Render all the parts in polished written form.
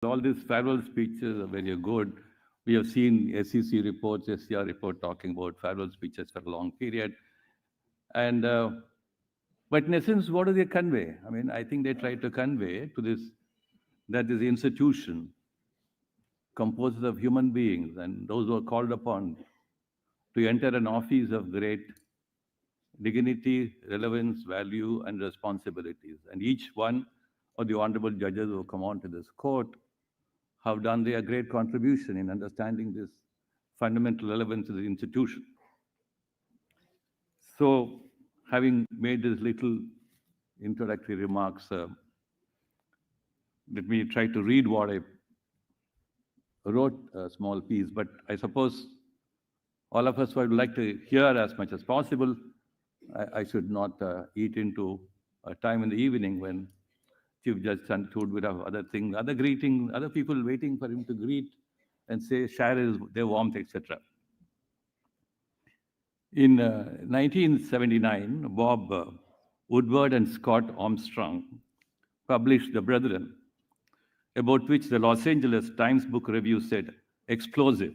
All these farewell speeches are very good. We have seen SEC reports, SCR report talking about farewell speeches for a long period. And but in essence, what do they convey? I mean, I think they try to convey to this that this institution composed of human beings and those who are called upon to enter an office of great dignity, relevance, value, and responsibilities. And each one of the honorable judges who come on to this court have done their great contribution in understanding this fundamental relevance of the institution. So, having made this little introductory remarks, let me try to read what I wrote, a small piece, but I suppose all of us would like to hear as much as possible. I should not eat into a time in the evening when Chief Judge Chandrachud would have other things, other greeting, other people waiting for him to greet and say, share their warmth, etc. In 1979, Bob Woodward and Scott Armstrong published The Brethren, about which the Los Angeles Times Book Review said, explosive,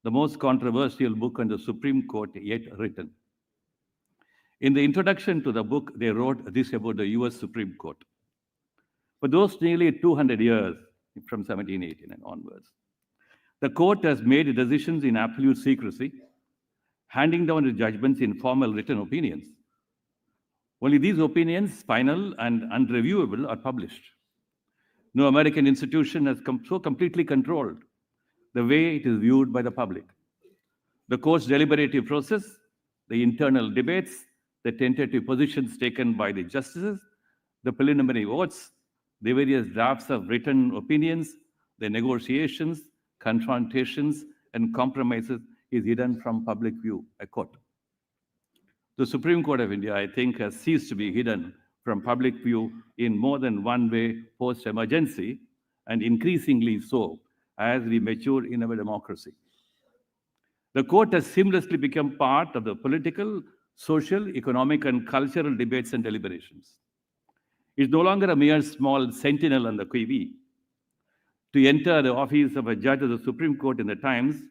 the most controversial book on the Supreme Court yet written. In the introduction to the book, they wrote this about the US Supreme Court. For those nearly 200 years, from 1718 and onwards, the court has made decisions in absolute secrecy, handing down the judgments in formal written opinions. Only these opinions, final and unreviewable, are published. No American institution has so completely controlled the way it is viewed by the public. The court's deliberative process, the internal debates, the tentative positions taken by the justices, the preliminary votes, the various drafts of written opinions, the negotiations, confrontations, and compromises is hidden from public view, I quote. The Supreme Court of India, I think, has ceased to be hidden from public view in more than one way post-emergency, and increasingly so as we mature in our democracy. The court has seamlessly become part of the political, social, economic, and cultural debates and deliberations. It is no longer a mere small sentinel on the qui-vive. To enter the office of a judge of the Supreme Court in the times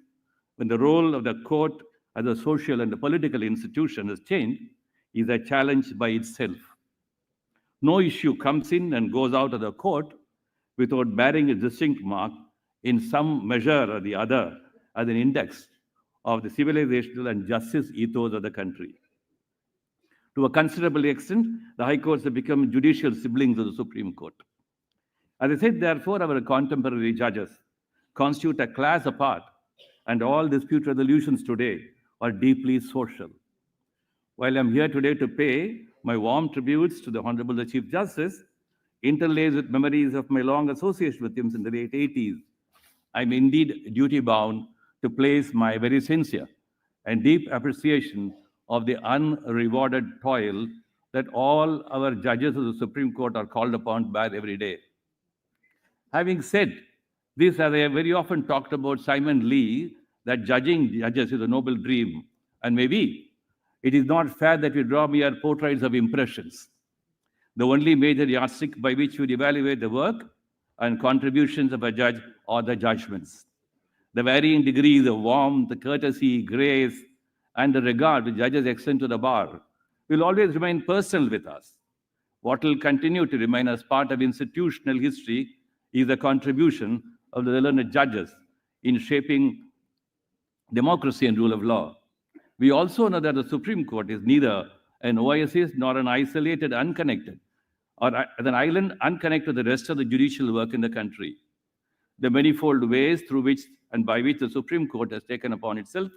when the role of the court as a social and a political institution has changed is a challenge by itself. No issue comes in and goes out of the court without bearing a distinct mark in some measure or the other as an index of the civilizational and justice ethos of the country. To a considerable extent, the high courts have become judicial siblings of the Supreme Court. As I said, therefore, our contemporary judges constitute a class apart, and all dispute resolutions today are deeply social. While I'm here today to pay my warm tributes to the Honorable Chief Justice, interlaced with memories of my long association with him in the late 80s, I'm indeed duty-bound to place my very sincere and deep appreciation of the unrewarded toil that all our judges of the Supreme Court are called upon to bear every day. Having said this, as I have very often talked about Simon Lee, that judging judges is a noble dream, and maybe it is not fair that we draw mere portraits of impressions. The only major yardstick by which we evaluate the work and contributions of a judge are the judgments. The varying degrees of warmth, the courtesy, grace, and the regard the judges extend to the bar will always remain personal with us. What will continue to remain as part of institutional history is the contribution of the learned judges in shaping democracy and rule of law. We also know that the Supreme Court is neither an oasis nor an isolated, unconnected, or an island unconnected to the rest of the judicial work in the country. The manifold ways through which and by which the Supreme Court has taken upon itself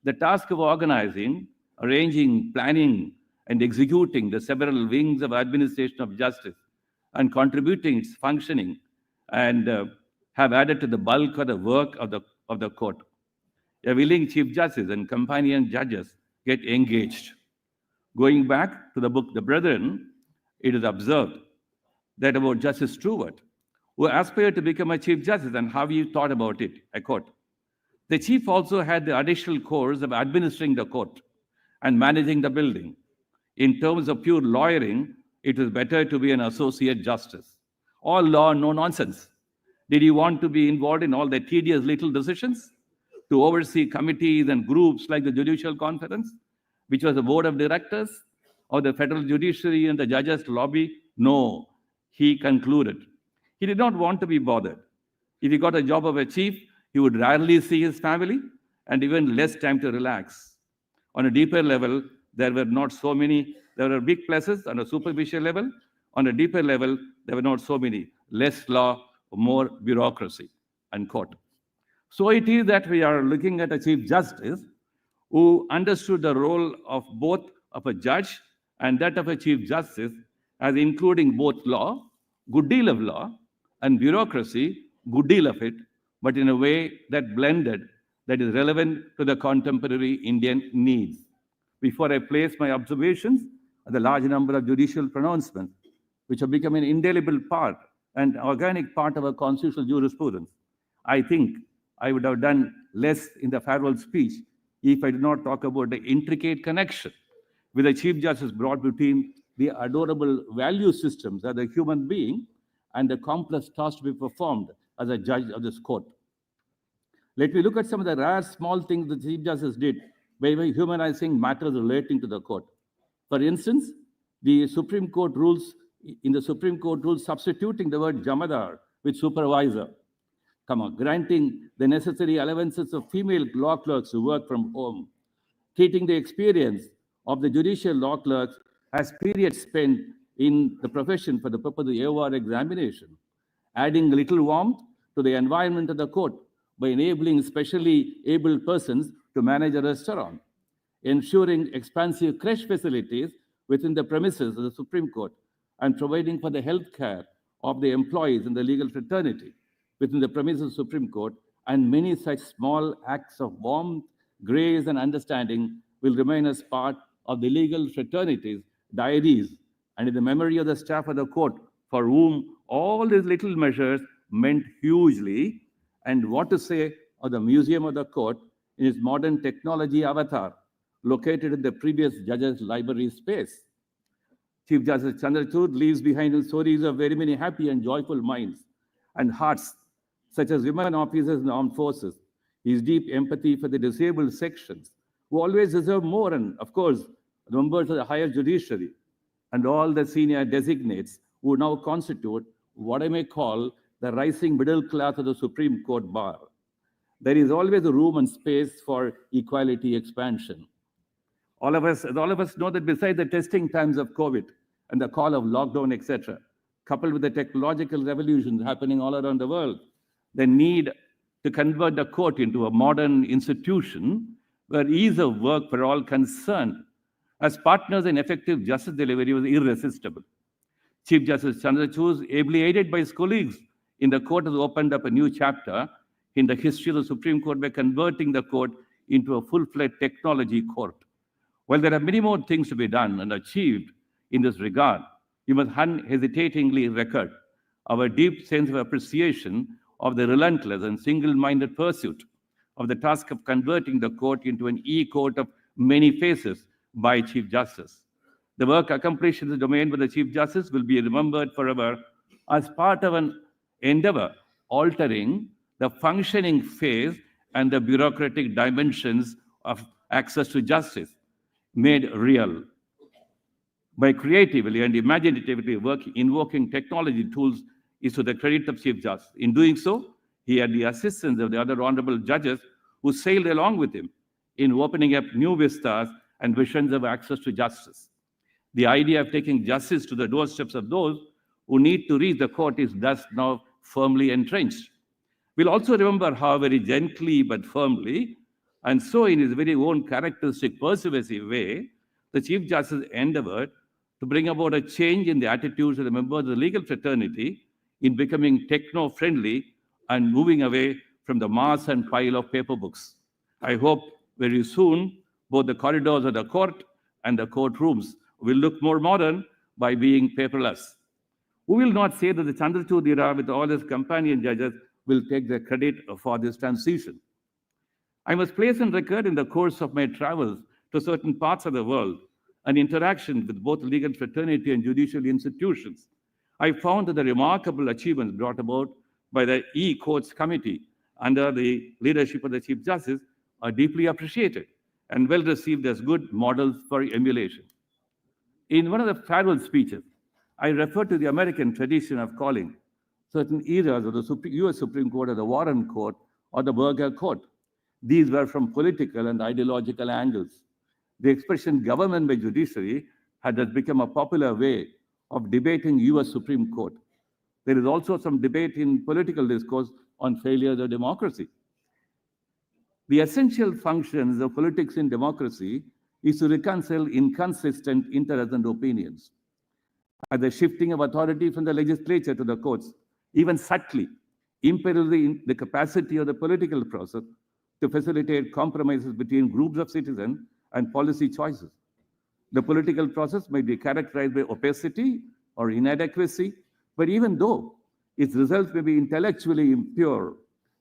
the task of organizing, arranging, planning, and executing the several wings of administration of justice and contributing its functioning and have added to the bulk of the work of the court. A willing Chief Justice and companion judges get engaged. Going back to the book The Brethren, it is observed that about Justice Stewart, who aspired to become a Chief Justice, and how he thought about it. I quote, "The Chief also had the additional course of administering the court and managing the building. In terms of pure lawyering, it was better to be an associate justice. All law, no nonsense. Did he want to be involved in all the tedious little decisions? To oversee committees and groups like the Judicial Conference, which was the board of directors, or the federal judiciary and the judges' lobby? No, he concluded. He did not want to be bothered. If he got a job of a chief, he would rarely see his family and even less time to relax. On a deeper level, there were big pluses on a superficial level. On a deeper level, there were not so many. Less law, more bureaucracy, unquote. So it is that we are looking at a Chief Justice who understood the role of both of a judge and that of a Chief Justice as including both law, good deal of law, and bureaucracy, good deal of it, but in a way that blended, that is relevant to the contemporary Indian needs. Before I place my observations on the large number of judicial pronouncements, which have become an indelible part and organic part of our constitutional jurisprudence, I think I would have done less in the farewell speech if I did not talk about the intricate connection with the Chief Justice brought between the adorable value systems as a human being and the complex task to be performed as a judge of this court. Let me look at some of the rare small things the Chief Justice did by humanizing matters relating to the court. For instance, the Supreme Court rules substituting the word Jamadar with supervisor, granting the necessary allowances of female law clerks to work from home, treating the experience of the judicial law clerks as periods spent in the profession for the purpose of the AOR examination, adding a little warmth to the environment of the court by enabling specially able persons to manage a restaurant, ensuring expansive creche facilities within the premises of the Supreme Court, and providing for the health care of the employees in the legal fraternity within the premises of the Supreme Court, and many such small acts of warmth, grace, and understanding will remain as part of the legal fraternity's diaries and in the memory of the staff of the court, for whom all these little measures meant hugely. And what to say of the Museum of the Court in its modern technology avatar, located in the previous judge's library space. Chief Justice Chandrachud leaves behind stories of very many happy and joyful minds and hearts, such as women officers in the armed forces, his deep empathy for the disabled sections, who always deserve more, and of course, the members of the higher judiciary, and all the senior designates who now constitute what I may call the rising middle class of the Supreme Court bar. There is always a room and space for equality expansion. All of us know that besides the testing times of COVID and the call of lockdown, etc., coupled with the technological revolutions happening all around the world, the need to convert the court into a modern institution where ease of work for all concerned as partners in effective justice delivery was irresistible. Chief Justice Chandrachud, ably aided by his colleagues in the court, has opened up a new chapter in the history of the Supreme Court by converting the court into a full-fledged technology court. While there are many more things to be done and achieved in this regard, we must unhesitatingly record our deep sense of appreciation of the relentless and single-minded pursuit of the task of converting the court into an e-court of many faces by Chief Justice. The work accomplished in the domain by the Chief Justice will be remembered forever as part of an endeavor altering the functioning phase and the bureaucratic dimensions of access to justice, made real by creatively and imaginatively invoking technology tools is to the credit of Chief Justice. In doing so, he had the assistance of the other honorable judges who sailed along with him in opening up new vistas and visions of access to justice. The idea of taking justice to the doorsteps of those who need to reach the court is thus now firmly entrenched. We'll also remember how very gently but firmly, and so in his very own characteristic persuasive way, the Chief Justice endeavored to bring about a change in the attitudes of the members of the legal fraternity in becoming techno-friendly and moving away from the mass and pile of paper books. I hope very soon both the corridors of the court and the courtrooms will look more modern by being paperless. We will not say that the Chandrachud era with all his companion judges will take the credit for this transition. I must place on record in the course of my travels to certain parts of the world and interaction with both legal fraternity and judicial institutions, I found that the remarkable achievements brought about by the E-Courts Committee under the leadership of the Chief Justice are deeply appreciated and well received as good models for emulation. In one of the farewell speeches, I referred to the American tradition of calling certain eras of the US Supreme Court as the Warren Court or the Burger Court. These were from political and ideological angles. The expression government by judiciary had thus become a popular way of debating US Supreme Court. There is also some debate in political discourse on failures of democracy. The essential functions of politics in democracy is to reconcile inconsistent interests and opinions. And the shifting of authority from the legislature to the courts, even subtly, imperils the capacity of the political process to facilitate compromises between groups of citizens and policy choices. The political process may be characterized by opacity or inadequacy, but even though its results may be intellectually impure,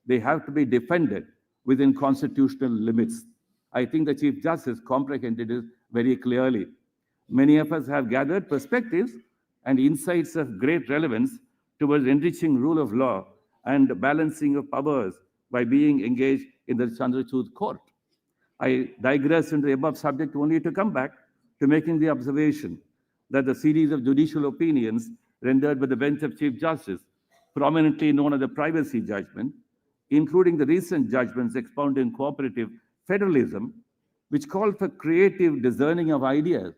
they have to be defended within constitutional limits. I think the Chief Justice comprehended it very clearly. Many of us have gathered perspectives and insights of great relevance towards enriching rule of law and balancing of powers by being engaged in the Chandrachud court. I digress into the above subject only to come back to making the observation that the series of judicial opinions rendered by the bench of Chief Justice, prominently known as the privacy judgment, including the recent judgments expounding cooperative federalism, which call for creative discerning of ideas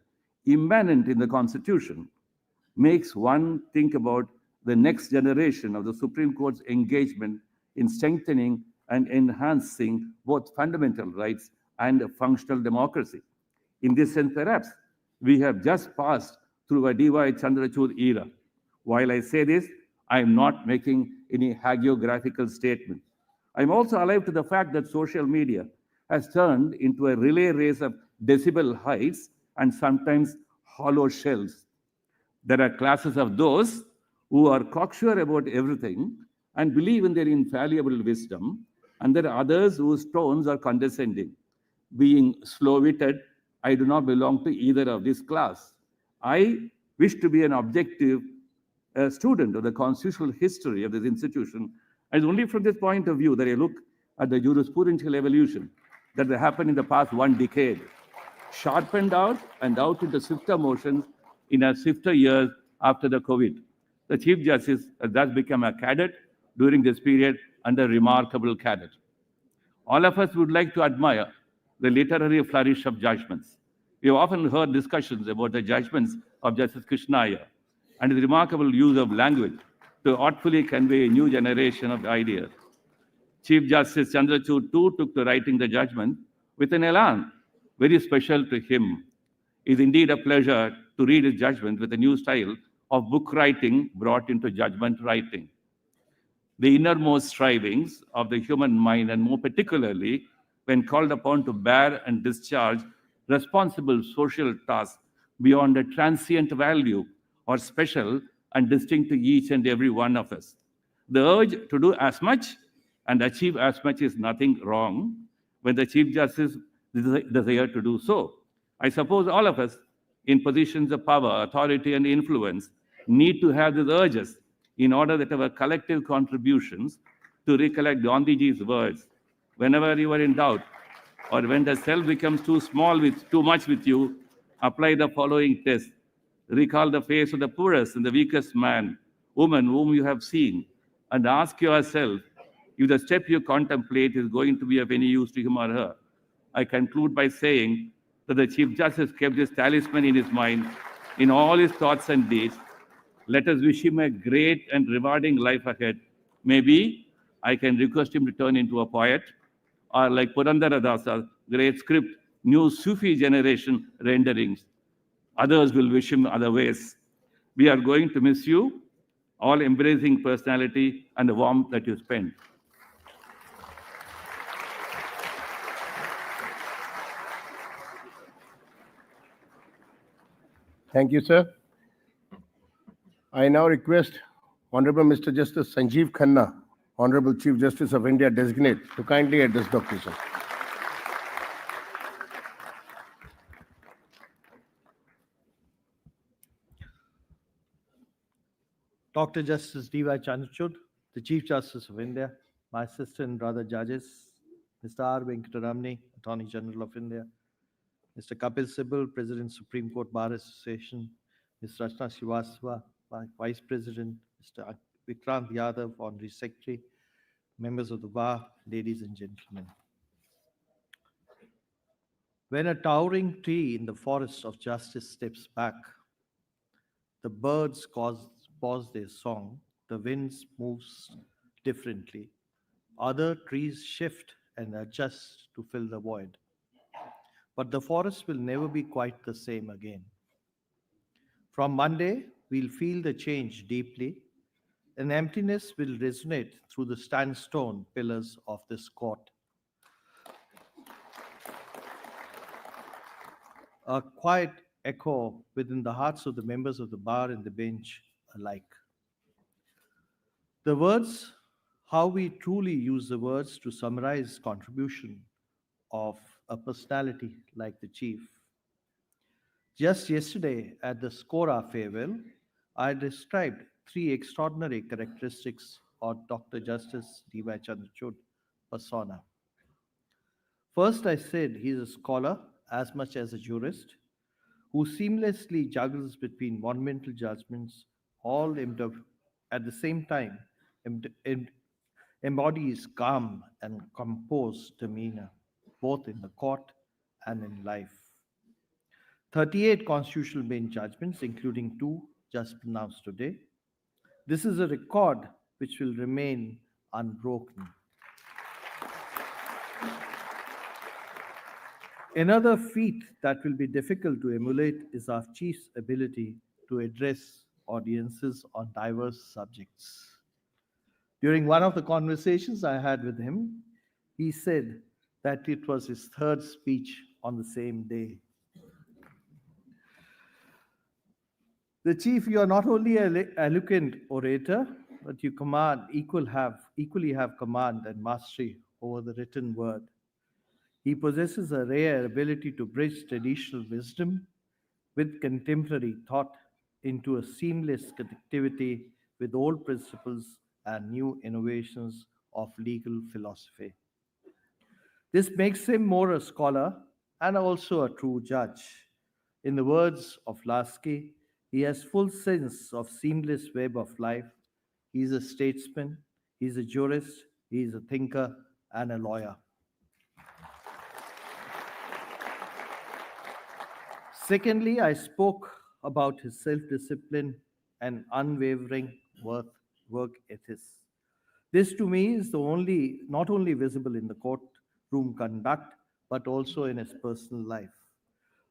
immanent in the Constitution, makes one think about the next generation of the Supreme Court's engagement in strengthening and enhancing both fundamental rights and functional democracy. In this sense, perhaps, we have just passed through a D.Y. Chandrachud era. While I say this, I am not making any hagiographical statement. I'm also alive to the fact that social media has turned into a relay race of decibel heights and sometimes hollow shells. There are classes of those who are cocksure about everything and believe in their infallible wisdom, and there are others whose tones are condescending. Being slow-witted, I do not belong to either of this class. I wish to be an objective student of the constitutional history of this institution, and it's only from this point of view that I look at the jurisprudential evolution that has happened in the past 1 decade, sharpened out and out into swifter motions in a swifter years after the COVID. The Chief Justice has thus become a cadet during this period and a remarkable cadet. All of us would like to admire the literary flourish of judgments. We have often heard discussions about the judgments of Justice Krishnaiyer and his remarkable use of language to artfully convey a new generation of ideas. Chief Justice Chandrachud too took to writing the judgment with an elan very special to him. It is indeed a pleasure to read his judgment with a new style of book writing brought into judgment writing. The innermost strivings of the human mind, and more particularly when called upon to bear and discharge responsible social tasks beyond a transient value or special and distinct to each and every one of us. The urge to do as much and achieve as much is nothing wrong when the Chief Justice desires to do so. I suppose all of us in positions of power, authority, and influence need to have these urges in order that our collective contributions to recollect Gandhiji's words, whenever you are in doubt or when the self becomes too small with too much with you, apply the following test. Recall the face of the poorest and the weakest man, woman whom you have seen, and ask yourself if the step you contemplate is going to be of any use to him or her. I conclude by saying that the Chief Justice kept this talisman in his mind in all his thoughts and deeds. Let us wish him a great and rewarding life ahead. Maybe I can request him to turn into a poet, or like Purandara Dasa's great script, new Sufi generation renderings. Others will wish him other ways. We are going to miss you, all embracing personality and the warmth that you spend. Thank you, sir. I now request Honorable Mr. Justice Sanjeev Khanna, Honorable Chief Justice of India Designate, to kindly address the occasion. Dr. Justice D.Y. Chandrachud, the Chief Justice of India, my sister and brother judges, Mr. R. Venkataramani, Attorney General of India, Mr. Kapil Sibal, President, Supreme Court Bar Association, Ms. Rachna Srivastava, Vice President, Mr. Vikrant Yadav, Honorary Secretary, members of the bar, ladies and gentlemen. When a towering tree in the forest of justice steps back, the birds pause their song, the winds moves differently, other trees shift and adjust to fill the void. But the forest will never be quite the same again. From Monday, we'll feel the change deeply. An emptiness will resonate through the sandstone pillars of this court. A quiet echo within the hearts of the members of the bar and the bench alike. The words, how we truly use the words to summarize contribution of a personality like the chief. Just yesterday at the Scora farewell, I described three extraordinary characteristics of Dr. Justice D.Y. Chandrachud persona. First, I said he's a scholar as much as a jurist who seamlessly juggles between monumental judgments, all at the same time embodies calm and composed demeanor, both in the court and in life. 38 constitutional bench judgments, including two just pronounced today. This is a record which will remain unbroken. Another feat that will be difficult to emulate is our chief's ability to address audiences on diverse subjects. During one of the conversations I had with him, he said that it was his third speech on the same day. The chief, you are not only an eloquent orator, but you equally have command and mastery over the written word. He possesses a rare ability to bridge traditional wisdom with contemporary thought into a seamless connectivity with old principles and new innovations of legal philosophy. This makes him more a scholar and also a true judge. In the words of Lasky, he has full sense of seamless web of life. He is a statesman, he is a jurist, he is a thinker and a lawyer. Secondly, I spoke about his self-discipline and unwavering work ethics. This to me is not only visible in the courtroom conduct, but also in his personal life.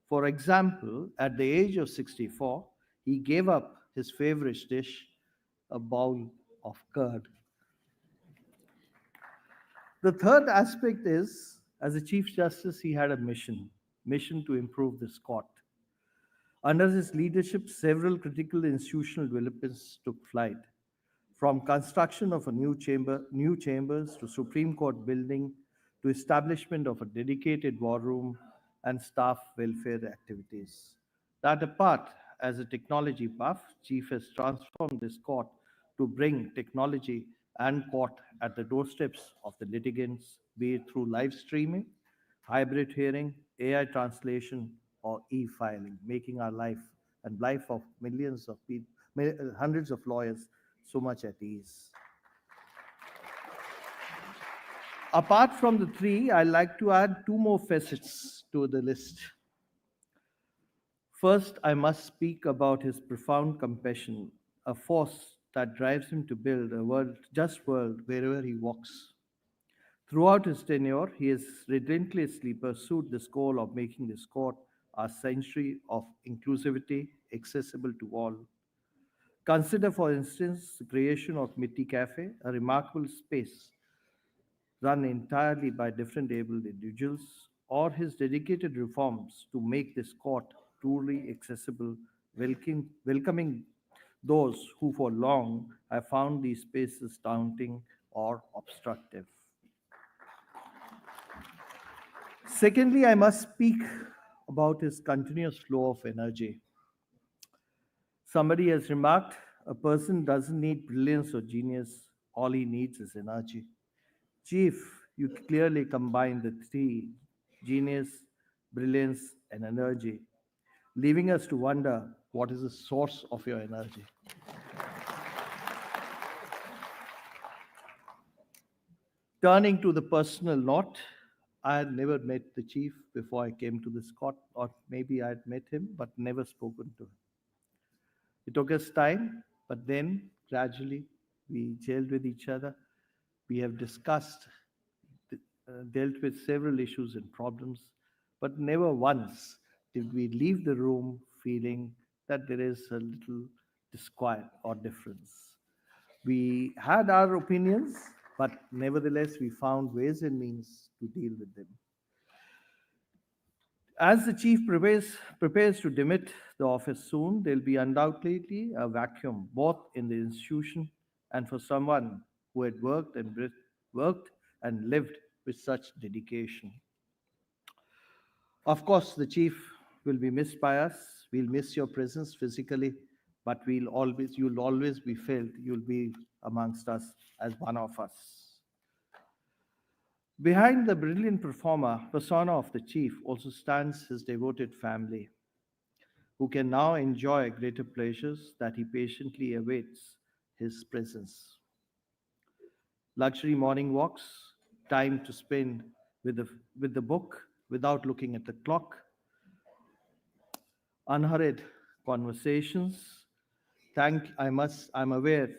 For example, at the age of 64, he gave up his favorite dish, a bowl of curd. The third aspect is, as a Chief Justice, he had a mission to improve this court. Under his leadership, several critical institutional developments took flight, from construction of a new chambers to Supreme Court building to establishment of a dedicated war room and staff welfare activities. That apart, as a technology buff, Chief has transformed this court to bring technology and court at the doorsteps of the litigants, be it through live streaming, hybrid hearing, AI translation, or e-filing, making our life and life of millions of people, hundreds of lawyers, so much at ease. Apart from the three, I like to add two more facets to the list. First, I must speak about his profound compassion, a force that drives him to build a just world wherever he walks. Throughout his tenure, he has relentlessly pursued this goal of making this court a century of inclusivity accessible to all. Consider, for instance, the creation of Mitti Cafe, a remarkable space run entirely by different abled individuals, or his dedicated reforms to make this court truly accessible, welcoming those who for long have found these spaces daunting or obstructive. Secondly, I must speak about his continuous flow of energy. Somebody has remarked, a person doesn't need brilliance or genius. All he needs is energy. Chief, you clearly combine the three: genius, brilliance, and energy, leaving us to wonder what is the source of your energy. Turning to the personal note, I had never met the chief before I came to this court, or maybe I had met him but never spoken to him. It took us time, but then gradually we gelled with each other. We have discussed, dealt with several issues and problems, but never once did we leave the room feeling that there is a little disquiet or difference. We had our opinions, but nevertheless, we found ways and means to deal with them. As the chief prepares to demit the office soon, there'll be undoubtedly a vacuum both in the institution and for someone who had worked and lived with such dedication. Of course, the chief will be missed by us. We'll miss your presence physically, but you'll always be felt. You'll be amongst us as one of us. Behind the brilliant persona of the chief also stands his devoted family, who can now enjoy greater pleasures that he patiently awaits his presence. Luxury morning walks, time to spend with the book without looking at the clock, unhurried conversations. I'm aware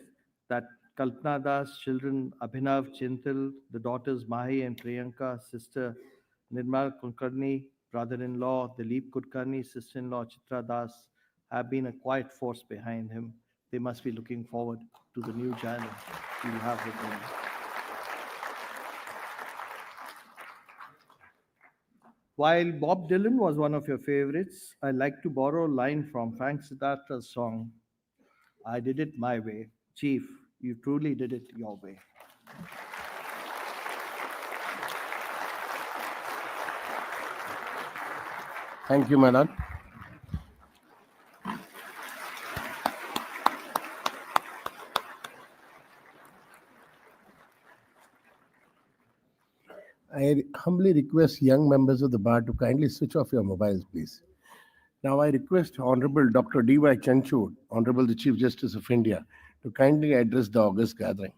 that Kalpana Das, children Abhinav, Chintal, the daughters Mahi and Priyanka, sister Nirmal Kulkarni, brother-in-law Dilip Kulkarni, sister-in-law Chitra Das, have been a quiet force behind him. They must be looking forward to the new journey we'll have with him. While Bob Dylan was one of your favorites, I like to borrow a line from Frank Sinatra's song, I Did It My Way. Chief, you truly did it your way. Thank you, Manan. I humbly request young members of the bar to kindly switch off your mobiles, please. Now I request Honorable Dr. D.Y. Chandrachud, Honorable the Chief Justice of India, to kindly address the August gathering.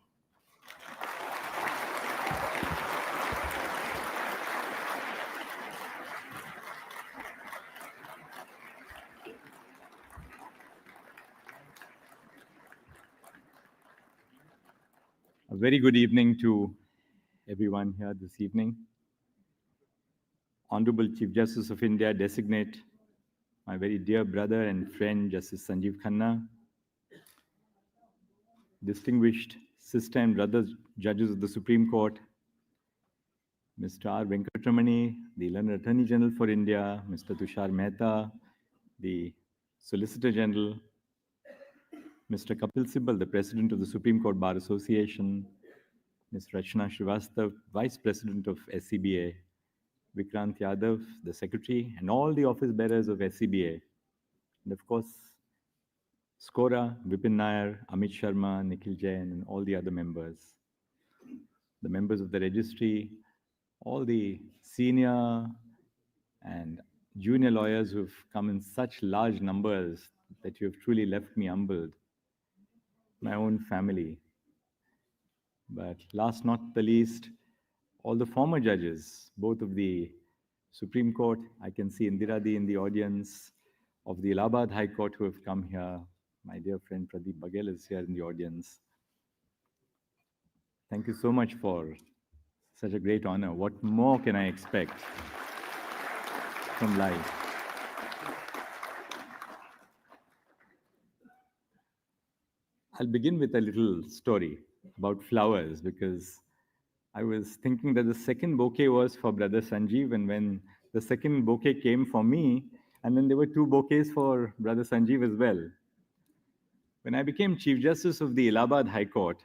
A very good evening to everyone here this evening. Honorable Chief Justice of India designate, my very dear brother and friend Justice Sanjeev Khanna, distinguished sister and brother judges of the Supreme Court, Mr. R. Venkatramani, the Learned Attorney General for India, Mr. Tushar Mehta, the Solicitor General, Mr. Kapil Sibal, the President of the Supreme Court Bar Association, Ms. Rachna Srivastav, Vice President of SCBA, Vikrant Yadav, the Secretary, and all the office bearers of SCBA, and of course, Skora, Vipin Nair, Amit Sharma, Nikhil Jain, and all the other members, the members of the registry, all the senior and junior lawyers who've come in such large numbers that you have truly left me humbled, my own family. But last not the least, all the former judges, both of the Supreme Court, I can see Indiradi in the audience, of the Allahabad High Court who have come here. My dear friend Pradeep Baghel is here in the audience. Thank you so much for such a great honor. What more can I expect from life? I'll begin with a little story about flowers because I was thinking that the second bouquet was for Brother Sanjeev, and when the second bouquet came for me, and then there were two bouquets for Brother Sanjeev as well. When I became Chief Justice of the Allahabad High Court,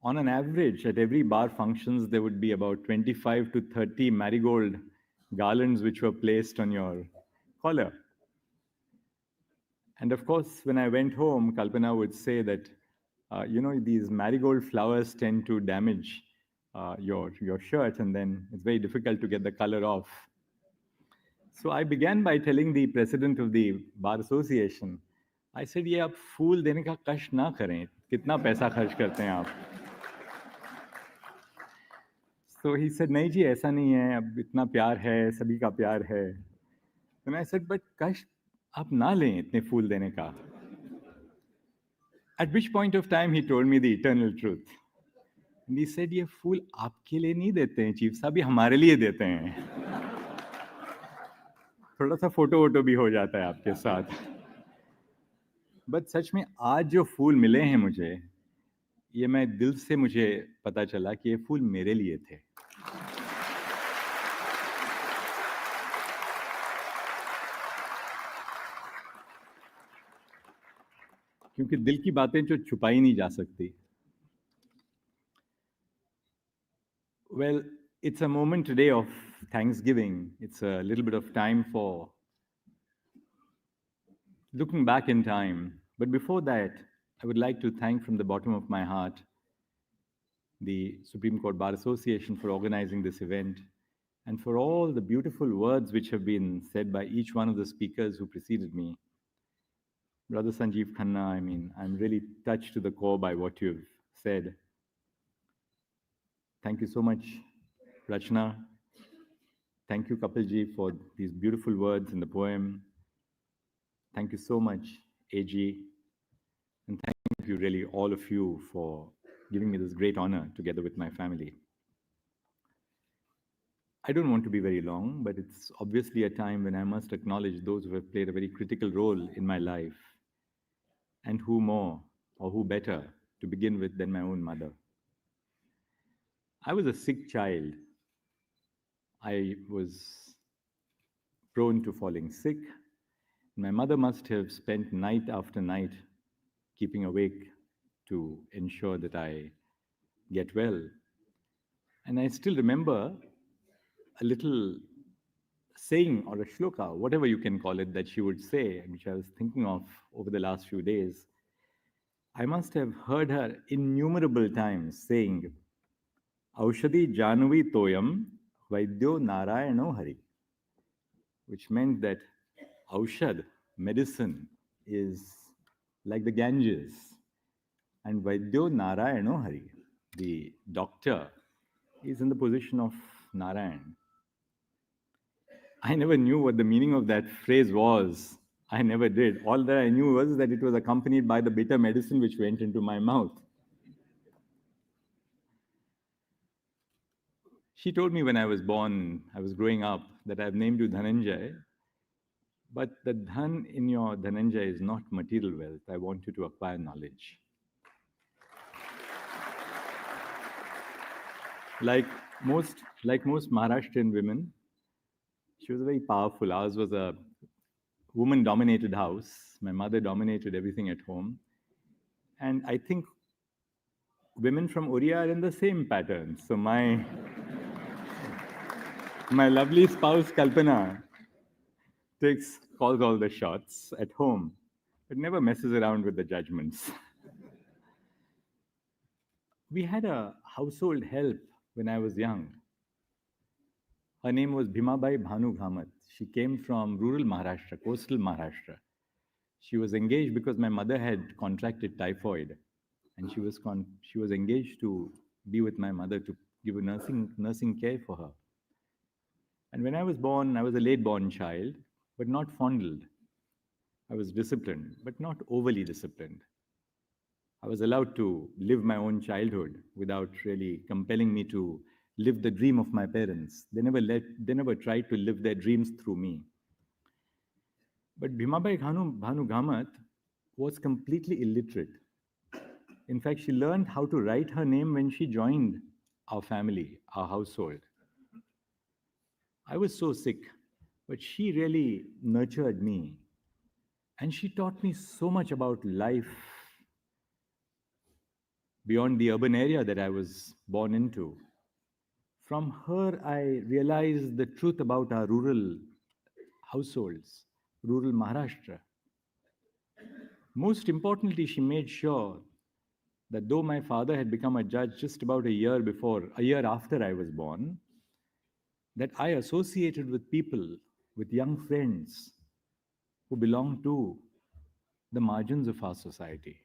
on an average, at every bar functions, there would be about 25 to 30 marigold garlands which were placed on your collar. And of course, when I went home, Kalpana would say that These marigold flowers tend to damage your shirt, and then it's very difficult to get the color off. So I began by telling the president of the Bar Association, I said, ये आप फूल देने का कष्ट ना करें, कितना पैसा खर्च करते हैं आप? So he said, नहीं जी, ऐसा नहीं है, अब इतना प्यार है, सभी का प्यार है. And I said, but कष्ट आप ना लें इतने फूल देने का. At which point of time he told me the eternal truth. And he said, ये फूल आपके लिए नहीं देते हैं चीफ साहब, ये हमारे लिए देते हैं. थोड़ा सा फोटो वोटो भी हो जाता है आपके साथ. बट सच में आज जो फूल मिले हैं मुझे, ये मैं दिल से मुझे पता चला कि ये फूल मेरे लिए थे. क्योंकि दिल की बातें जो छुपाई नहीं जा सकती. Well, it's a moment today of Thanksgiving. It's a little bit of time for looking back in time. But before that, I would like to thank from the bottom of my heart the Supreme Court Bar Association for organizing this event and for all the beautiful words which have been said by each one of the speakers who preceded me. Brother Sanjeev Khanna, I mean, I'm really touched to the core by what you've said. Thank you so much, Rachna. Thank you, Kapilji, for these beautiful words in the poem. Thank you so much, AG. And thank you, really, all of you, for giving me this great honor together with my family. I don't want to be very long, but it's obviously a time when I must acknowledge those who have played a very critical role in my life, and who more, or who better, to begin with than my own mother. I was a sick child. I was prone to falling sick. My mother must have spent night after night keeping awake to ensure that I get well. And I still remember a little saying or a shloka, whatever you can call it, that she would say, which I was thinking of over the last few days. I must have heard her innumerable times saying, Aushadhi Janvi Toyam Vaidyo Narayano Hari, which meant that Aushad, medicine, is like the Ganges, and Vaidyo Narayano Hari, the doctor, is in the position of Narayan. I never knew what the meaning of that phrase was. I never did. All that I knew was that it was accompanied by the bitter medicine which went into my mouth. She told me when I was born, I was growing up, that I've named you Dhananjay, but the dhan in your Dhananjay is not material wealth. I want you to acquire knowledge. Like most Maharashtrian women, she was very powerful. Ours was a woman-dominated house. My mother dominated everything at home. And I think women from Oriya are in the same pattern. So my lovely spouse, Kalpana, calls all the shots at home, but never messes around with the judgments. We had a household help when I was young. Her name was Bhimabai Bhanu Ghamat. She came from rural Maharashtra, coastal Maharashtra. She was engaged because my mother had contracted typhoid, and she was engaged to be with my mother to give a nursing care for her. And when I was born, I was a late-born child, but not fondled. I was disciplined, but not overly disciplined. I was allowed to live my own childhood without really compelling me to live the dream of my parents. They never tried to live their dreams through me. But Bhimabai Bhanu Ghamat was completely illiterate. In fact, she learned how to write her name when she joined our family, our household. I was so sick, but she really nurtured me. And she taught me so much about life beyond the urban area that I was born into. From her, I realized the truth about our rural households, rural Maharashtra. Most importantly, she made sure that though my father had become a judge just about a year after I was born, that I associated with people, with young friends who belonged to the margins of our society.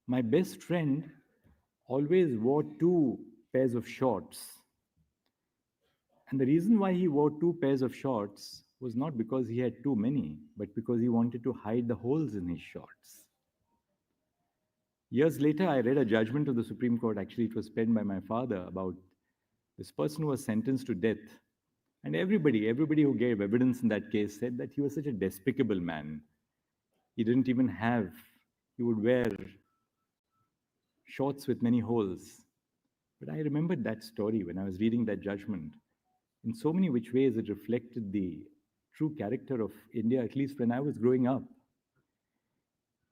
My best friend always wore 2 pairs of shorts. And the reason why he wore 2 pairs of shorts was not because he had too many, but because he wanted to hide the holes in his shorts. Years later, I read a judgment of the Supreme Court. Actually, it was penned by my father about this person who was sentenced to death. And everybody who gave evidence in that case said that he was such a despicable man. He didn't even have, he would wear shorts with many holes. But I remembered that story when I was reading that judgment. In so many which ways, it reflected the true character of India, at least when I was growing up.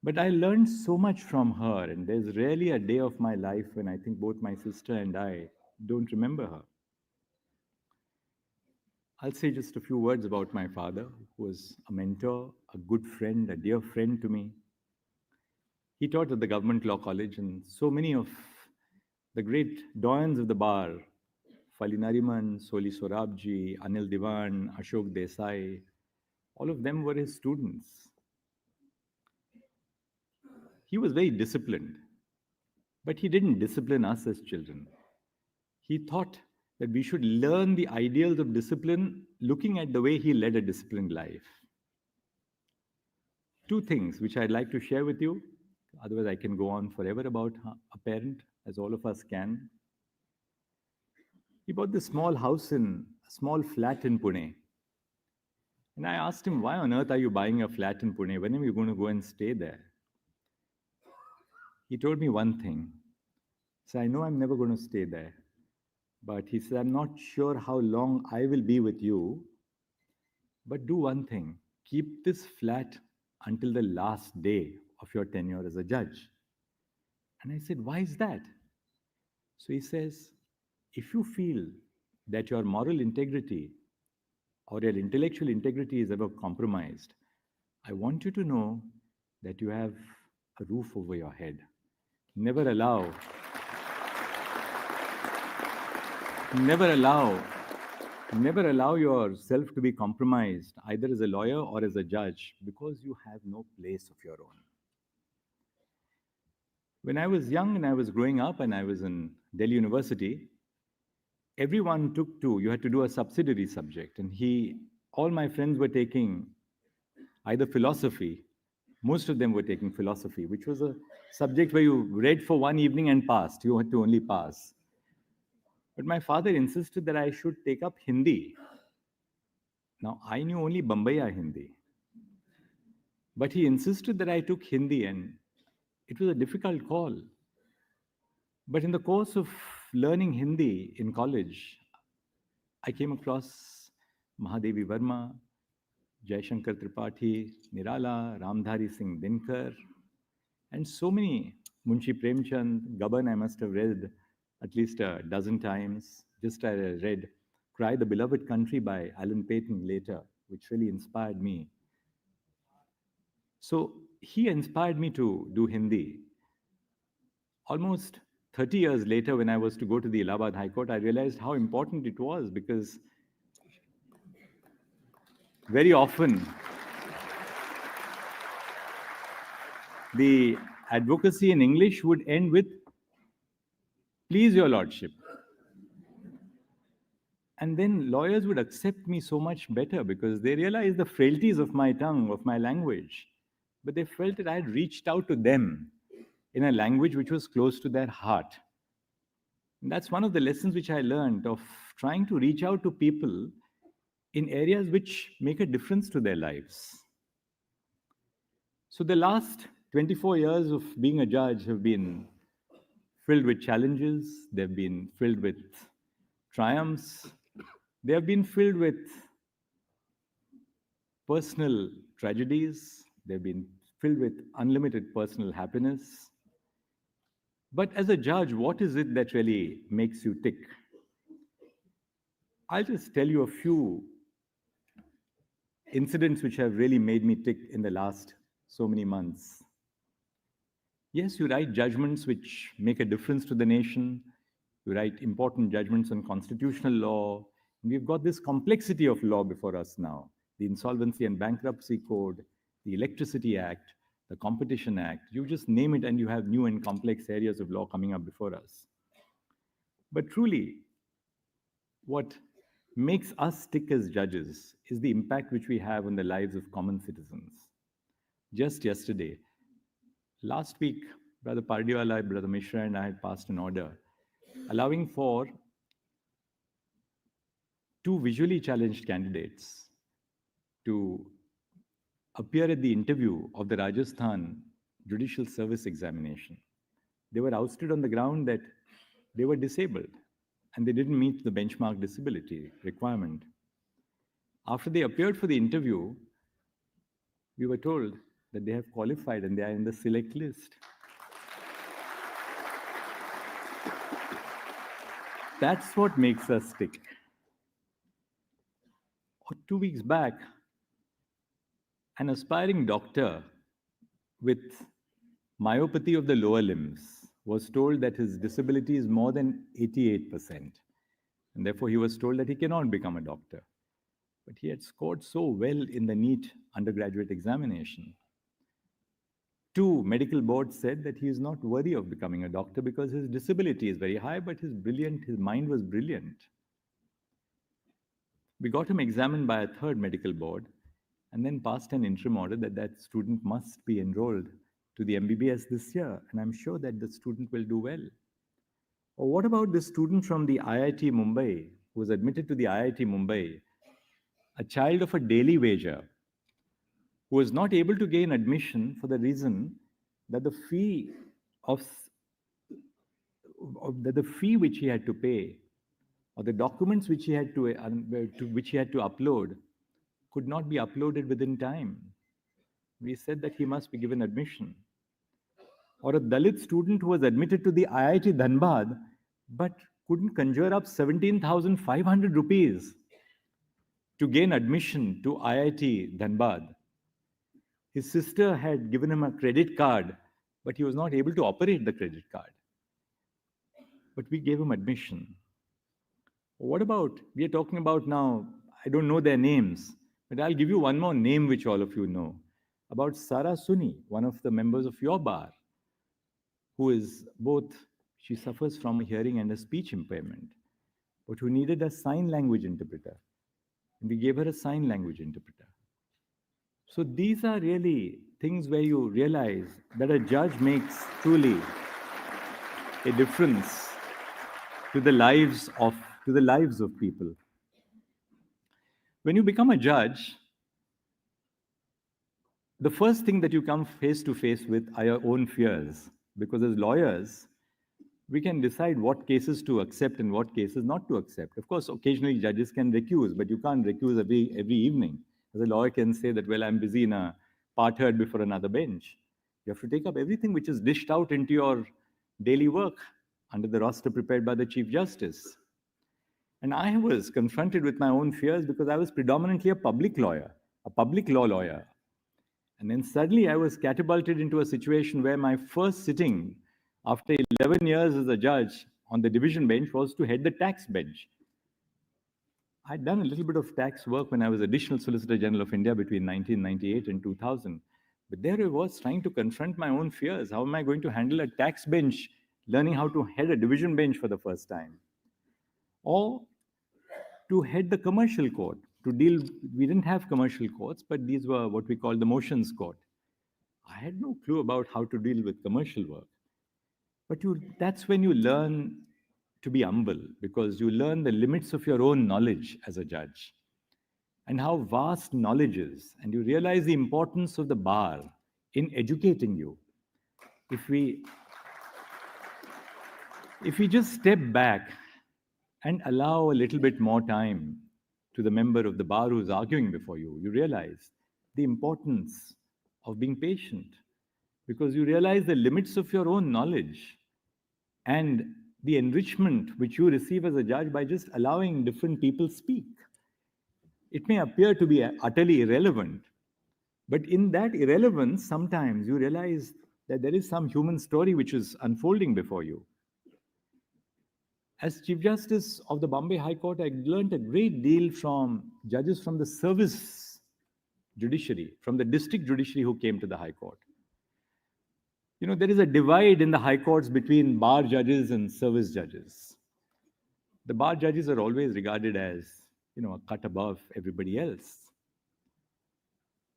But I learned so much from her, and there's rarely a day of my life when I think both my sister and I don't remember her. I'll say just a few words about my father, who was a mentor, a good friend, a dear friend to me. He taught at the Government Law College, and so many of the great doyens of the bar, Fali Nariman, Soli Sorabji, Anil Diwan, Ashok Desai, all of them were his students. He was very disciplined, but he didn't discipline us as children. He thought that we should learn the ideals of discipline looking at the way he led a disciplined life. 2 things which I'd like to share with you, otherwise I can go on forever about a parent, as all of us can. He bought this small house a small flat in Pune. And I asked him, why on earth are you buying a flat in Pune? When are you going to go and stay there? He told me one thing. He said, I know I'm never going to stay there. But he said, I'm not sure how long I will be with you. But do one thing. Keep this flat until the last day of your tenure as a judge. And I said, why is that? So he says, if you feel that your moral integrity or your intellectual integrity is ever compromised, I want you to know that you have a roof over your head. Never allow yourself to be compromised, either as a lawyer or as a judge, because you have no place of your own. When I was young and I was growing up and I was in Delhi University, everyone you had to do a subsidiary subject. And all my friends were taking either philosophy, most of them were taking philosophy, which was a subject where you read for one evening and passed. You had to only pass. But my father insisted that I should take up Hindi. Now, I knew only Bambaiya Hindi. But he insisted that I took Hindi, and it was a difficult call. But in the course of learning Hindi in college, I came across Mahadevi Verma, Jaishankar Tripathi, Nirala, Ramdhari Singh Dinkar, and so many. Munshi Premchand, Gaban I must have read at least a dozen times. Just I read Cry the Beloved Country by Alan Paton later, which really inspired me. So he inspired me to do Hindi. Almost 30 years later, when I was to go to the Allahabad High Court, I realized how important it was, because very often the advocacy in English would end with, please your lordship. And then lawyers would accept me so much better because they realized the frailties of my tongue, of my language. But they felt that I had reached out to them in a language which was close to their heart. And that's one of the lessons which I learned of trying to reach out to people in areas which make a difference to their lives. So the last 24 years of being a judge have been filled with challenges. They've been filled with triumphs. They have been filled with personal tragedies. They've been filled with unlimited personal happiness. But as a judge, what is it that really makes you tick? I'll just tell you a few incidents which have really made me tick in the last so many months. Yes, you write judgments which make a difference to the nation. You write important judgments on constitutional law. We've got this complexity of law before us now: the Insolvency and Bankruptcy Code, the Electricity Act, the Competition Act. You just name it, and you have new and complex areas of law coming up before us. But truly, what makes us stick as judges is the impact which we have on the lives of common citizens. Just yesterday, last week, Brother Pardiwala, Brother Mishra, and I had passed an order allowing for 2 visually challenged candidates to appear at the interview of the Rajasthan Judicial Service Examination. They were ousted on the ground that they were disabled and they didn't meet the benchmark disability requirement. After they appeared for the interview, we were told that they have qualified and they are in the select list. That's what makes us stick. 2 weeks back, an aspiring doctor with myopathy of the lower limbs was told that his disability is more than 88%. And therefore, he was told that he cannot become a doctor. But he had scored so well in the NEET undergraduate examination. 2 medical boards said that he is not worthy of becoming a doctor because his disability is very high, but his mind was brilliant. We got him examined by a 3rd medical board and then passed an interim order that that student must be enrolled to the MBBS this year. And I'm sure that the student will do well. Or what about this student from the IIT Mumbai who was admitted to the IIT Mumbai, a child of a daily wager, who was not able to gain admission for the reason that the fee which he had to pay, or the documents which he had to upload, could not be uploaded within time. We said that he must be given admission. Or a Dalit student who was admitted to the IIT Dhanbad but couldn't conjure up 17,500 rupees to gain admission to IIT Dhanbad. His sister had given him a credit card, but he was not able to operate the credit card. But we gave him admission. What about, we are talking about now, I don't know their names, but I'll give you one more name which all of you know, about Sara Suni, one of the members of your bar, who is both, she suffers from a hearing and a speech impairment, but who needed a sign language interpreter. And we gave her a sign language interpreter. So these are really things where you realize that a judge makes truly a difference to the lives of people. When you become a judge, the first thing that you come face to face with are your own fears, because as lawyers, we can decide what cases to accept and what cases not to accept. Of course, occasionally judges can recuse, but you can't recuse every evening. As a lawyer can say that, well, I'm busy in a part heard before another bench. You have to take up everything which is dished out into your daily work under the roster prepared by the Chief Justice. And I was confronted with my own fears because I was predominantly a public lawyer, a public law lawyer. And then suddenly I was catapulted into a situation where my first sitting after 11 years as a judge on the division bench was to head the tax bench. I'd done a little bit of tax work when I was Additional Solicitor General of India between 1998 and 2000. But there I was trying to confront my own fears. How am I going to handle a tax bench, learning how to head a division bench for the first time? Or to head the commercial court, we didn't have commercial courts, but these were what we call the motions court. I had no clue about how to deal with commercial work. But that's when you learn to be humble, because you learn the limits of your own knowledge as a judge and how vast knowledge is. And you realize the importance of the bar in educating you. If we just step back and allow a little bit more time to the member of the bar who's arguing before you, you realize the importance of being patient, because you realize the limits of your own knowledge and the enrichment which you receive as a judge by just allowing different people speak. It may appear to be utterly irrelevant, but in that irrelevance, sometimes you realize that there is some human story which is unfolding before you. As Chief Justice of the Bombay High Court, I learned a great deal from judges from the service judiciary, from the district judiciary who came to the High Court. You know, there is a divide in the High Courts between bar judges and service judges. The bar judges are always regarded as, you know, a cut above everybody else.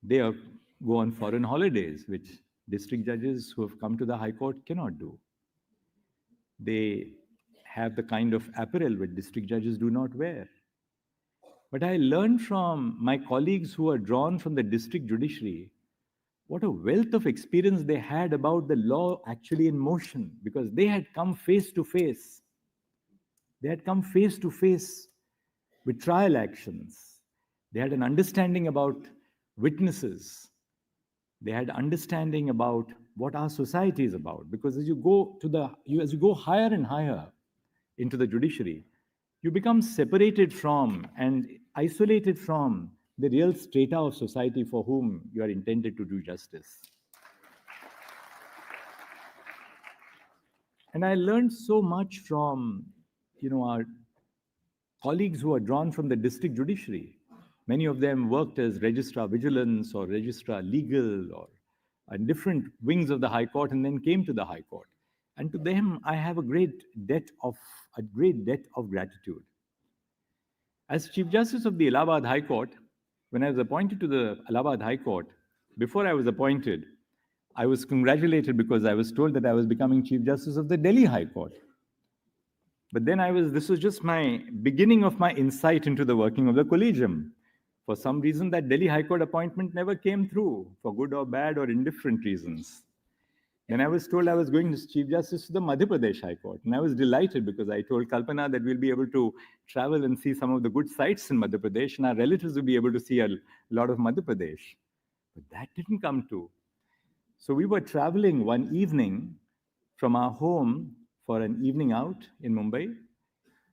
They go on foreign holidays, which district judges who have come to the High Court cannot do. They have the kind of apparel which district judges do not wear. But I learned from my colleagues who are drawn from the district judiciary what a wealth of experience they had about the law actually in motion, because they had come face to face. They had come face to face with trial actions. They had an understanding about witnesses. They had understanding about what our society is about. Because as you go higher and higher into the judiciary, you become separated from and isolated from the real strata of society for whom you are intended to do justice. And I learned so much from, you know, our colleagues who are drawn from the district judiciary. Many of them worked as registrar vigilance or registrar legal or in different wings of the High Court and then came to the High Court. And to them, I have a great debt of gratitude. As Chief Justice of the Allahabad High Court, when I was appointed to the Allahabad High Court, before I was appointed, I was congratulated because I was told that I was becoming Chief Justice of the Delhi High Court. But then this was just my beginning of my insight into the working of the collegium. For some reason, that Delhi High Court appointment never came through, for good or bad or indifferent reasons. Then I was told I was going as Chief Justice to the Madhya Pradesh High Court. And I was delighted because I told Kalpana that we'll be able to travel and see some of the good sites in Madhya Pradesh, and our relatives will be able to see a lot of Madhya Pradesh. But that didn't come true. So we were traveling one evening from our home for an evening out in Mumbai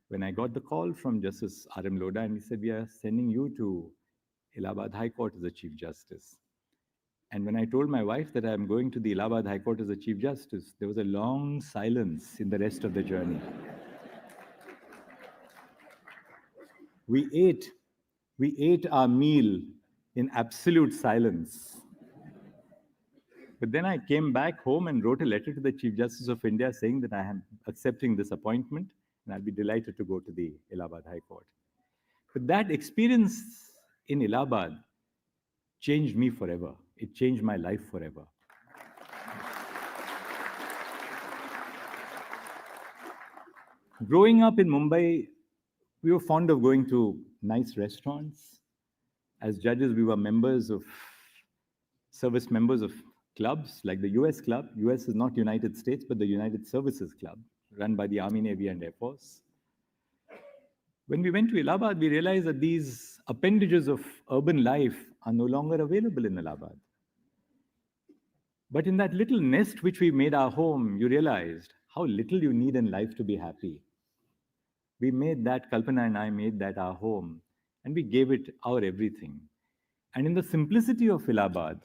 when I got the call from Justice R.M. Lodha, and he said, "We are sending you to Allahabad High Court as a Chief Justice." And when I told my wife that I'm going to the Allahabad High Court as a Chief Justice, there was a long silence in the rest of the journey. We ate our meal in absolute silence. But then I came back home and wrote a letter to the Chief Justice of India saying that I am accepting this appointment and I'll be delighted to go to the Allahabad High Court. But that experience in Allahabad changed me forever. It changed my life forever. Growing up in Mumbai, we were fond of going to nice restaurants. As judges, we were service members of clubs like the US Club. US is not United States, but the United Services Club, run by the Army, Navy, and Air Force. When we went to Allahabad, we realized that these appendages of urban life are no longer available in Allahabad. But in that little nest which we made our home, you realized how little you need in life to be happy. We made that, Kalpana and I made that our home, and we gave it our everything. And in the simplicity of Allahabad,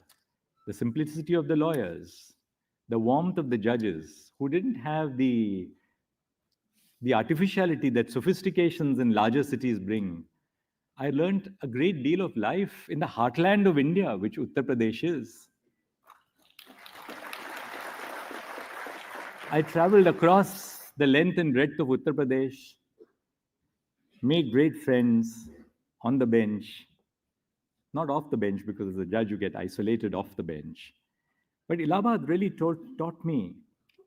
the simplicity of the lawyers, the warmth of the judges, who didn't have the artificiality that sophistications in larger cities bring, I learned a great deal of life in the heartland of India, which Uttar Pradesh is. I traveled across the length and breadth of Uttar Pradesh, made great friends on the bench, not off the bench, because as a judge you get isolated off the bench. But Allahabad really taught me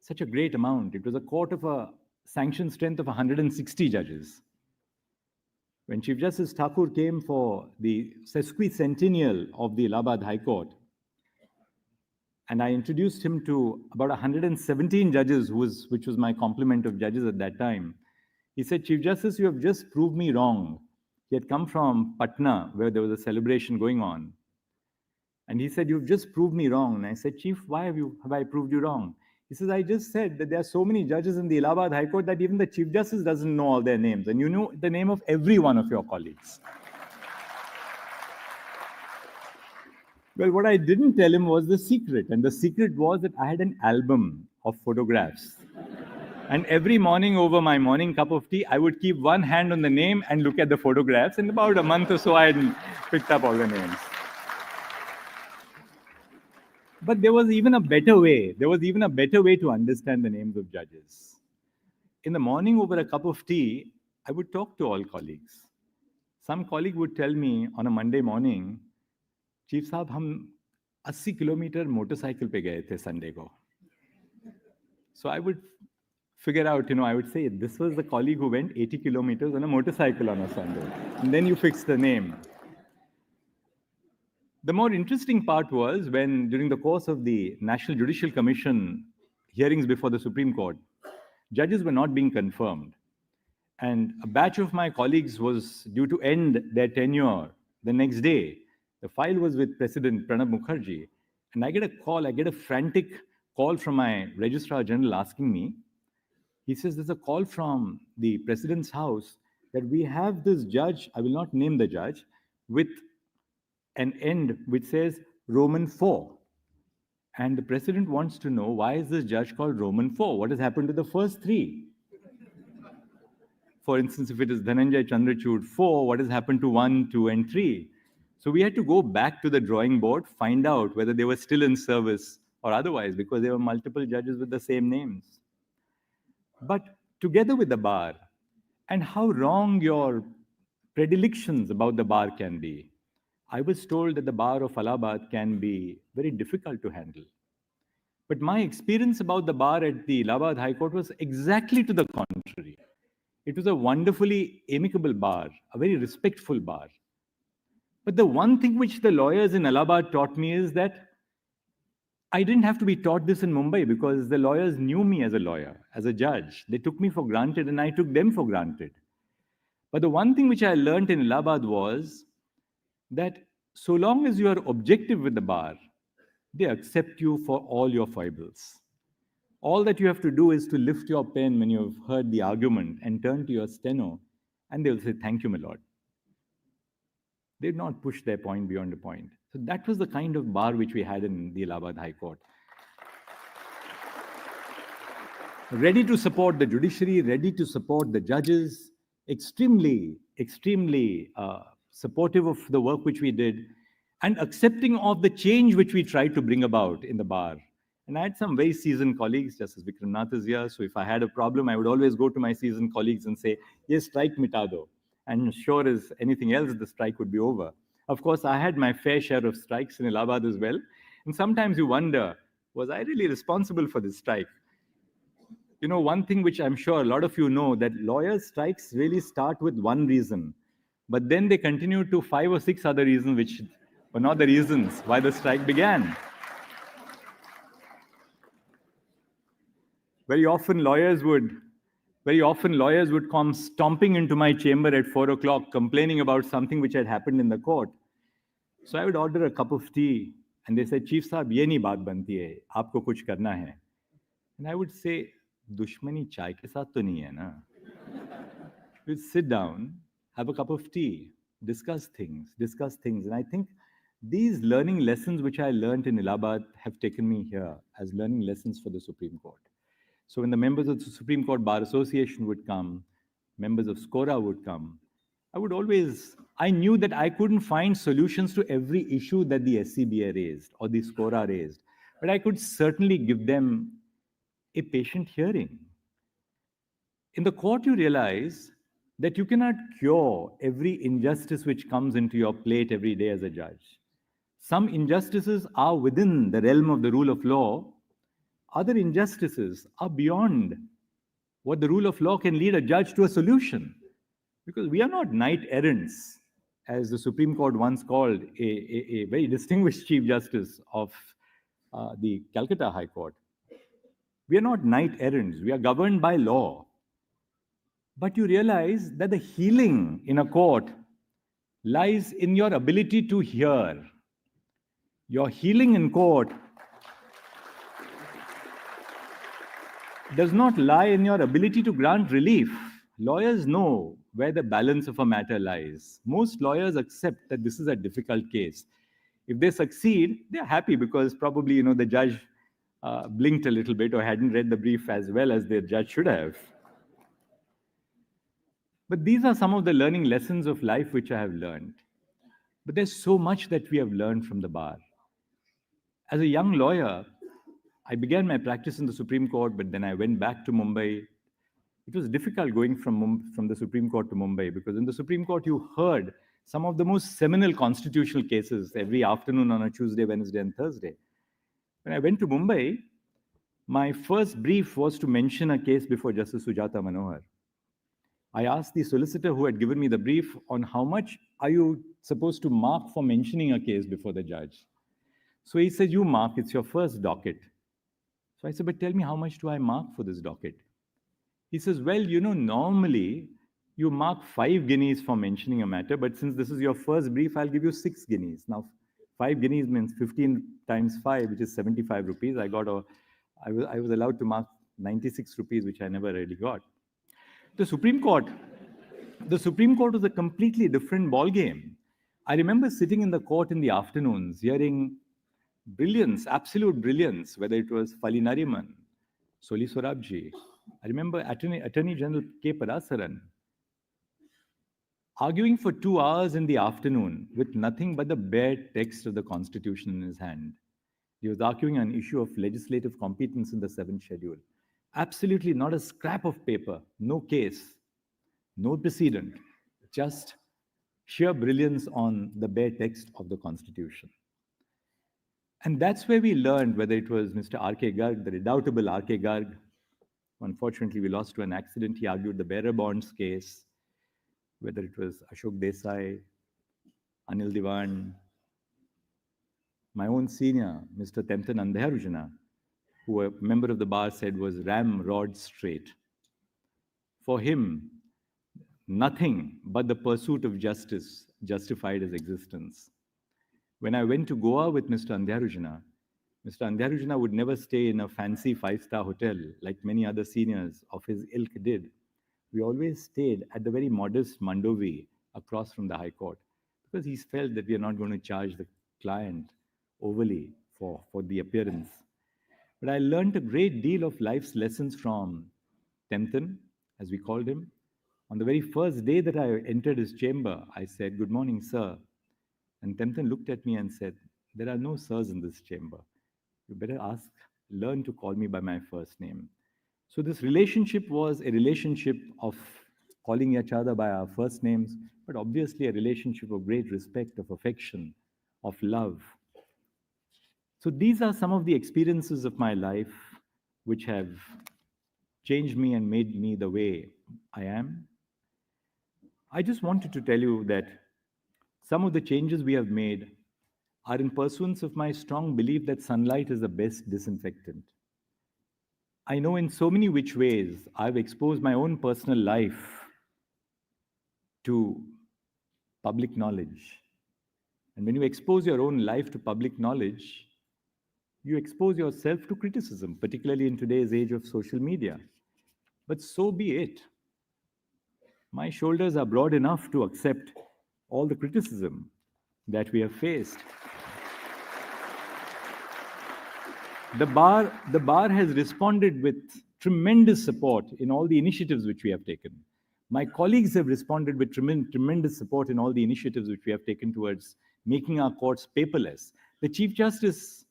such a great amount. It was a court of a sanctioned strength of 160 judges. When Chief Justice Thakur came for the sesquicentennial of the Allahabad High Court, and I introduced him to about 117 judges, which was my complement of judges at that time, he said, "Chief Justice, you have just proved me wrong." He had come from Patna, where there was a celebration going on. And he said, "You've just proved me wrong." And I said, "Chief, why have I proved you wrong?" He says, "I just said that there are so many judges in the Allahabad High Court that even the Chief Justice doesn't know all their names. And you know the name of every one of your colleagues." Well, what I didn't tell him was the secret. And the secret was that I had an album of photographs. And every morning over my morning cup of tea, I would keep one hand on the name and look at the photographs. In about a month or so, I had picked up all the names. But there was even a better way. There was even a better way to understand the names of judges. In the morning over a cup of tea, I would talk to all colleagues. Some colleague would tell me on a Monday morning, Chief Saab, हम 80 kilometre motorcycle पे गए थे Sunday को. So I would figure out, I would say, this was the colleague who went 80 kilometers on a motorcycle on a Sunday. And then you fix the name. The more interesting part was when, during the course of the National Judicial Commission hearings before the Supreme Court, judges were not being confirmed. And a batch of my colleagues was due to end their tenure the next day. The file was with President Pranab Mukherjee. And I get a frantic call from my Registrar General asking me, he says, there's a call from the President's house that we have this judge, I will not name the judge, with an end which says Roman 4. And the President wants to know, why is this judge called Roman 4? What has happened to the first 3? For instance, if it is Dhananjay Chandrachud 4, what has happened to 1, 2, and 3? So we had to go back to the drawing board, find out whether they were still in service or otherwise, because there were multiple judges with the same names. But together with the bar, and how wrong your predilections about the bar can be, I was told that the bar of Allahabad can be very difficult to handle. But my experience about the bar at the Allahabad High Court was exactly to the contrary. It was a wonderfully amicable bar, a very respectful bar. But the one thing which the lawyers in Allahabad taught me is that I didn't have to be taught this in Mumbai, because the lawyers knew me as a lawyer, as a judge. They took me for granted and I took them for granted. But the one thing which I learned in Allahabad was that so long as you are objective with the bar, they accept you for all your foibles. All that you have to do is to lift your pen when you've heard the argument and turn to your steno, and they'll say, thank you, my lord. They did not push their point beyond a point. So that was the kind of bar which we had in the Allahabad High Court. Ready to support the judiciary, ready to support the judges, extremely supportive of the work which we did, and accepting of the change which we tried to bring about in the bar. And I had some very seasoned colleagues, just as Vikram Nath is here, so if I had a problem, I would always go to my seasoned colleagues and say, yes, strike mita do. And sure as anything else, the strike would be over. Of course, I had my fair share of strikes in Allahabad as well. And sometimes you wonder, was I really responsible for this strike? One thing which I'm sure a lot of you know, that lawyers' strikes really start with one reason, but then they continue to 5 or 6 other reasons which were not the reasons why the strike began. Very often lawyers would come stomping into my chamber at 4 o'clock complaining about something which had happened in the court. So I would order a cup of tea and they said, Chief Saab, ye nahi baat banti hai, aapko kuch karna hai. And I would say, dushmani chai ke saath to nahi hai na. We'd sit down, have a cup of tea, discuss things. And I think these learning lessons which I learned in Allahabad have taken me here as learning lessons for the Supreme Court. So when the members of the Supreme Court Bar Association would come, members of SCORA would come, I knew that I couldn't find solutions to every issue that the SCBA raised or the SCORA raised, but I could certainly give them a patient hearing. In the court, you realize that you cannot cure every injustice which comes into your plate every day as a judge. Some injustices are within the realm of the rule of law. Other injustices are beyond what the rule of law can lead a judge to a solution. Because we are not knight errants, as the Supreme Court once called a very distinguished Chief Justice of the Calcutta High Court. We are not knight errants. We are governed by law. But you realize that the healing in a court lies in your ability to hear. Your healing in court does not lie in your ability to grant relief. Lawyers know where the balance of a matter lies. Most lawyers accept that this is a difficult case. If they succeed, they're happy because probably, the judge blinked a little bit or hadn't read the brief as well as the judge should have. But these are some of the learning lessons of life which I have learned. But there's so much that we have learned from the bar. As a young lawyer, I began my practice in the Supreme Court, but then I went back to Mumbai. It was difficult going from the Supreme Court to Mumbai because in the Supreme Court you heard some of the most seminal constitutional cases every afternoon on a Tuesday, Wednesday, and Thursday. When I went to Mumbai, my first brief was to mention a case before Justice Sujata Manohar. I asked the solicitor who had given me the brief on how much are you supposed to mark for mentioning a case before the judge. So he said, you mark, it's your first docket. So I said, but tell me, how much do I mark for this docket? He says, well, normally you mark 5 guineas for mentioning a matter, but since this is your first brief, I'll give you 6 guineas. Now, 5 guineas means 15 times 5, which is 75 rupees. I was allowed to mark 96 rupees, which I never really got. The Supreme Court was a completely different ballgame. I remember sitting in the court in the afternoons, hearing brilliance, absolute brilliance, whether it was Fali Nariman, Soli Sorabji. I remember Attorney General K. Parasaran arguing for 2 hours in the afternoon with nothing but the bare text of the Constitution in his hand. He was arguing an issue of legislative competence in the 7th schedule. Absolutely not a scrap of paper, no case, no precedent, just sheer brilliance on the bare text of the Constitution. And that's where we learned, whether it was Mr. R.K. Garg, the redoubtable R.K. Garg. Unfortunately, we lost to an accident. He argued the bearer bonds case, whether it was Ashok Desai, Anil Diwan, my own senior, Mr. Tempton Andhyarujana, who a member of the bar said was ramrod straight. For him, nothing but the pursuit of justice justified his existence. When I went to Goa with Mr. Andhyarujana would never stay in a fancy 5-star hotel like many other seniors of his ilk did. We always stayed at the very modest Mandovi across from the High Court because he felt that we are not going to charge the client overly for the appearance. But I learned a great deal of life's lessons from Tempton, as we called him. On the very first day that I entered his chamber, I said, "Good morning, sir." And Tempton looked at me and said, "There are no sirs in this chamber. You better learn to call me by my first name." So this relationship was a relationship of calling each other by our first names, but obviously a relationship of great respect, of affection, of love. So these are some of the experiences of my life which have changed me and made me the way I am. I just wanted to tell you that some of the changes we have made are in pursuance of my strong belief that sunlight is the best disinfectant. I know in so many which ways I've exposed my own personal life to public knowledge. And when you expose your own life to public knowledge, you expose yourself to criticism, particularly in today's age of social media. But so be it. My shoulders are broad enough to accept all the criticism that we have faced. The bar has responded with tremendous support in all the initiatives which we have taken. My colleagues have responded with tremendous support in all the initiatives which we have taken towards making our courts paperless. The Chief Justice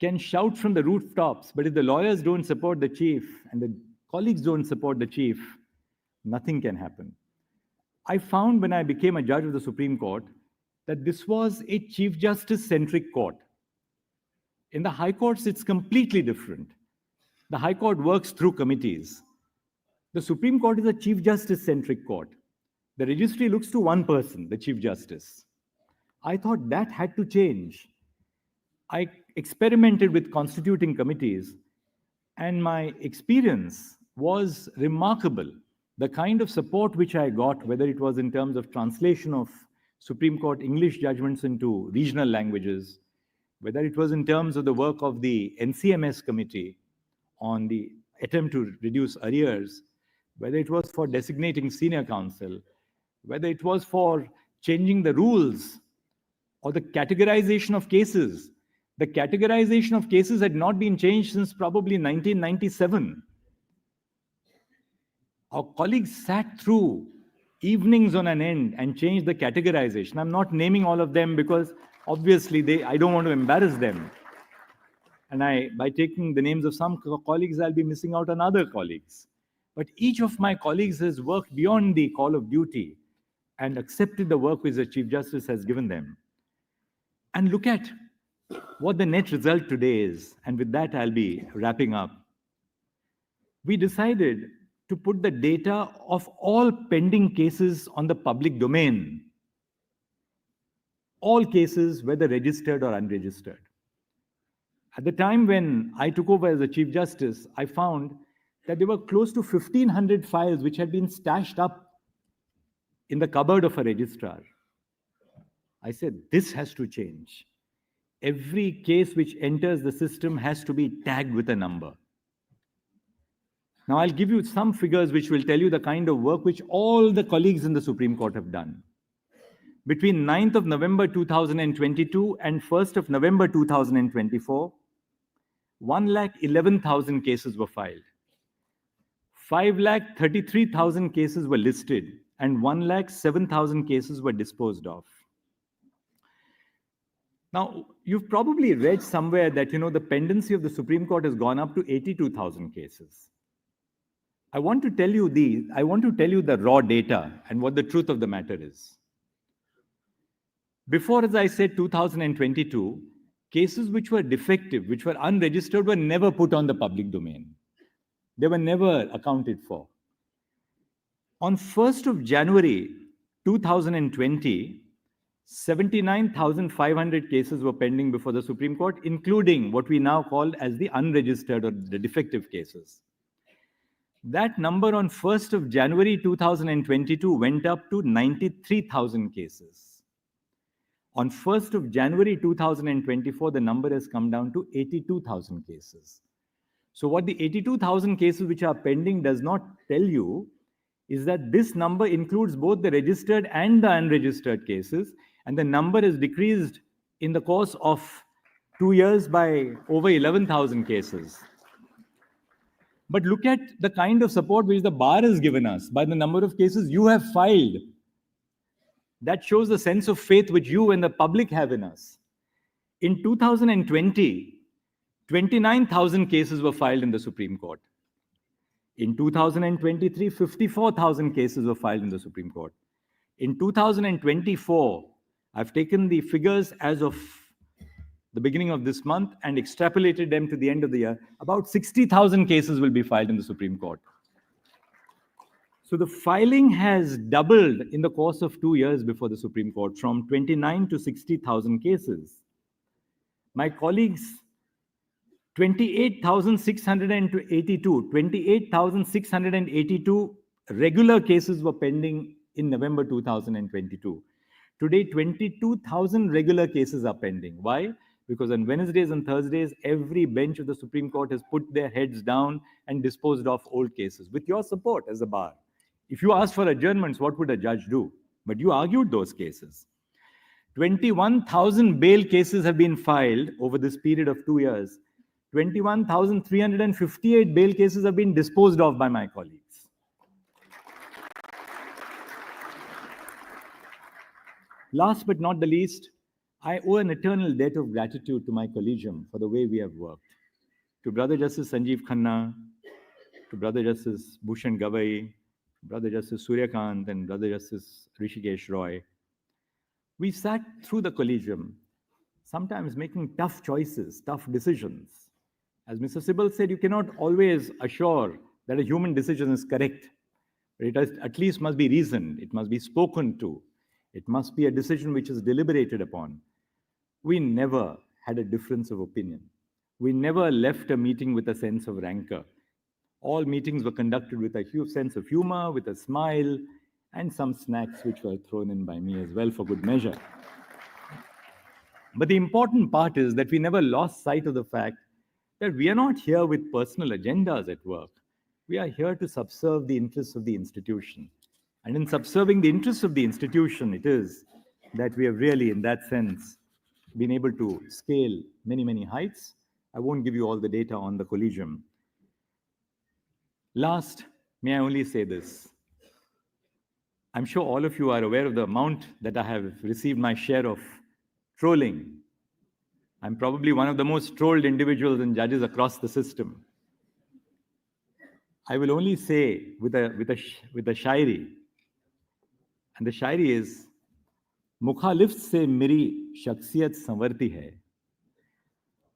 can shout from the rooftops, but if the lawyers don't support the chief and the colleagues don't support the chief, nothing can happen. I found when I became a judge of the Supreme Court that this was a Chief Justice-centric court. In the High Courts, it's completely different. The High Court works through committees. The Supreme Court is a Chief Justice-centric court. The registry looks to one person, the Chief Justice. I thought that had to change. I experimented with constituting committees, and my experience was remarkable. The kind of support which I got, whether it was in terms of translation of Supreme Court English judgments into regional languages, whether it was in terms of the work of the NCMS committee on the attempt to reduce arrears, whether it was for designating senior counsel, whether it was for changing the rules or the categorization of cases. The categorization of cases had not been changed since probably 1997. Our colleagues sat through evenings on an end and changed the categorization. I'm not naming all of them because obviously I don't want to embarrass them. And by taking the names of some colleagues, I'll be missing out on other colleagues. But each of my colleagues has worked beyond the call of duty and accepted the work which the Chief Justice has given them. And look at what the net result today is. And with that, I'll be wrapping up. We decided to put the data of all pending cases on the public domain. All cases, whether registered or unregistered. At the time when I took over as the Chief Justice, I found that there were close to 1,500 files which had been stashed up in the cupboard of a registrar. I said, this has to change. Every case which enters the system has to be tagged with a number. Now, I'll give you some figures which will tell you the kind of work which all the colleagues in the Supreme Court have done. Between 9th of November 2022 and 1st of November 2024, 1,11,000 cases were filed. 5,33,000 cases were listed and 1,07,000 cases were disposed of. Now, you've probably read somewhere that, the pendency of the Supreme Court has gone up to 82,000 cases. I want to tell you the raw data and what the truth of the matter is. Before, as I said, 2022, cases which were defective, which were unregistered, were never put on the public domain. They were never accounted for. On 1st of January 2020, 79,500 cases were pending before the Supreme Court, including what we now call as the unregistered or the defective cases. That number on 1st of January 2022 went up to 93,000 cases. On 1st of January 2024, the number has come down to 82,000 cases. So what the 82,000 cases which are pending does not tell you is that this number includes both the registered and the unregistered cases, and the number has decreased in the course of 2 years by over 11,000 cases. But look at the kind of support which the bar has given us by the number of cases you have filed. That shows the sense of faith which you and the public have in us. In 2020, 29,000 cases were filed in the Supreme Court. In 2023, 54,000 cases were filed in the Supreme Court. In 2024, I've taken the figures as of the beginning of this month and extrapolated them to the end of the year. About 60,000 cases will be filed in the Supreme Court. So the filing has doubled in the course of 2 years before the Supreme Court, from 29 to 60,000 cases. My colleagues, 28,682 regular cases were pending in November 2022. Today, 22,000 regular cases are pending. Why? Because on Wednesdays and Thursdays, every bench of the Supreme Court has put their heads down and disposed of old cases, with your support as a bar. If you asked for adjournments, what would a judge do? But you argued those cases. 21,000 bail cases have been filed over this period of 2 years. 21,358 bail cases have been disposed of by my colleagues. Last but not the least, I owe an eternal debt of gratitude to my collegium for the way we have worked. To Brother Justice Sanjeev Khanna, to Brother Justice Bhushan Gavai, Brother Justice Suryakant, and Brother Justice Rishikesh Roy. We sat through the collegium, sometimes making tough choices, tough decisions. As Mr. Sibal said, you cannot always assure that a human decision is correct. But it at least must be reasoned, it must be spoken to, it must be a decision which is deliberated upon. We never had a difference of opinion. We never left a meeting with a sense of rancor. All meetings were conducted with a huge sense of humor, with a smile, and some snacks which were thrown in by me as well for good measure. But the important part is that we never lost sight of the fact that we are not here with personal agendas at work. We are here to subserve the interests of the institution. And in subserving the interests of the institution, it is that we have really, in that sense, been able to scale many, many heights. I won't give you all the data on the collegium. Last, may I only say this? I'm sure all of you are aware of the amount that I have received my share of trolling. I'm probably one of the most trolled individuals and judges across the system. I will only say with a shairi, and the shairi is, मुखालिफ से मेरी शख्सियत संवरती है,